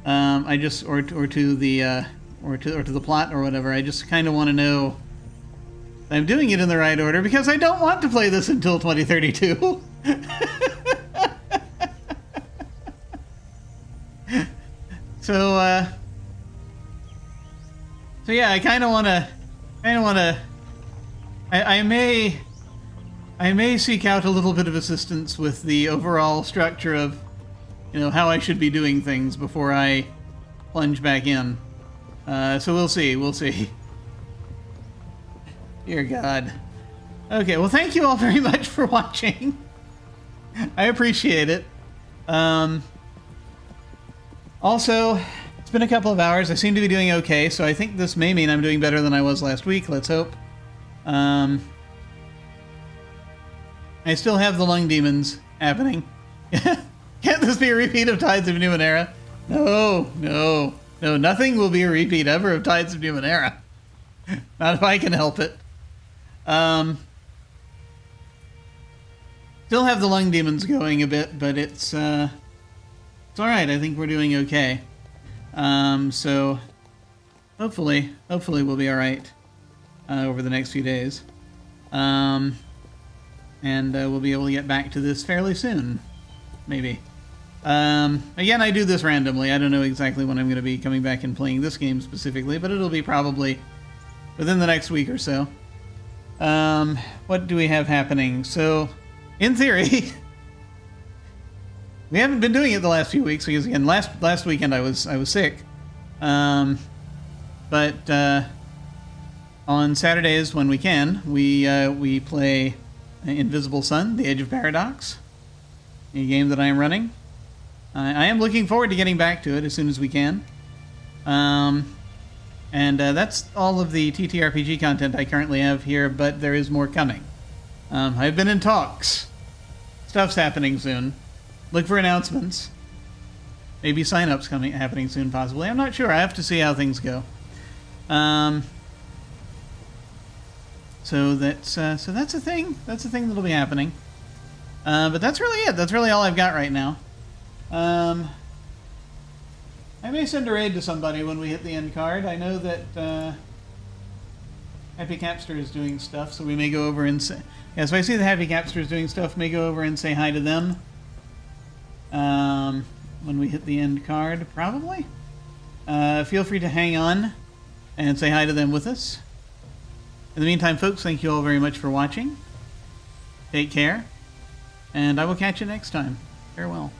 I just, or to the plot or whatever. I just kind of want to know I'm doing it in the right order because I don't want to play this until 2032. So yeah, I kind of want to, I may seek out a little bit of assistance with the overall structure of, you know, how I should be doing things before I plunge back in. So we'll see. Dear God. Okay, well, thank you all very much for watching. I appreciate it. Also, it's been a couple of hours. I seem to be doing okay, so I think this may mean I'm doing better than I was last week. Let's hope. I still have the lung demons happening. Can't this be a repeat of Tides of Numenera? No, nothing will be a repeat ever of Tides of Numenera. Not if I can help it. Still have the lung demons going a bit, but it's alright. I think we're doing okay. So hopefully we'll be alright over the next few days. And we'll be able to get back to this fairly soon. Maybe. Again, I do this randomly. I don't know exactly when I'm going to be coming back and playing this game specifically, but it'll be probably within the next week or so. What do we have happening? So, in theory, we haven't been doing it the last few weeks because, again, last weekend I was sick. But on Saturdays when we can, we play Invisible Sun: The Age of Paradox, a game that I am running. I am looking forward to getting back to it as soon as we can. And that's all of the TTRPG content I currently have here, but there is more coming. I've been in talks. Stuff's happening soon. Look for announcements. Maybe sign-ups happening soon, possibly. I'm not sure. I have to see how things go. So that's a thing. That's a thing that'll be happening. But that's really it. That's really all I've got right now. I may send a raid to somebody when we hit the end card. I know that Happy Capster is doing stuff, so we may go over and say... Yeah, so I see the Happy Capster is doing stuff, may go over and say hi to them. When we hit the end card, probably. Feel free to hang on and say hi to them with us. In the meantime, folks, thank you all very much for watching. Take care, and I will catch you next time. Farewell.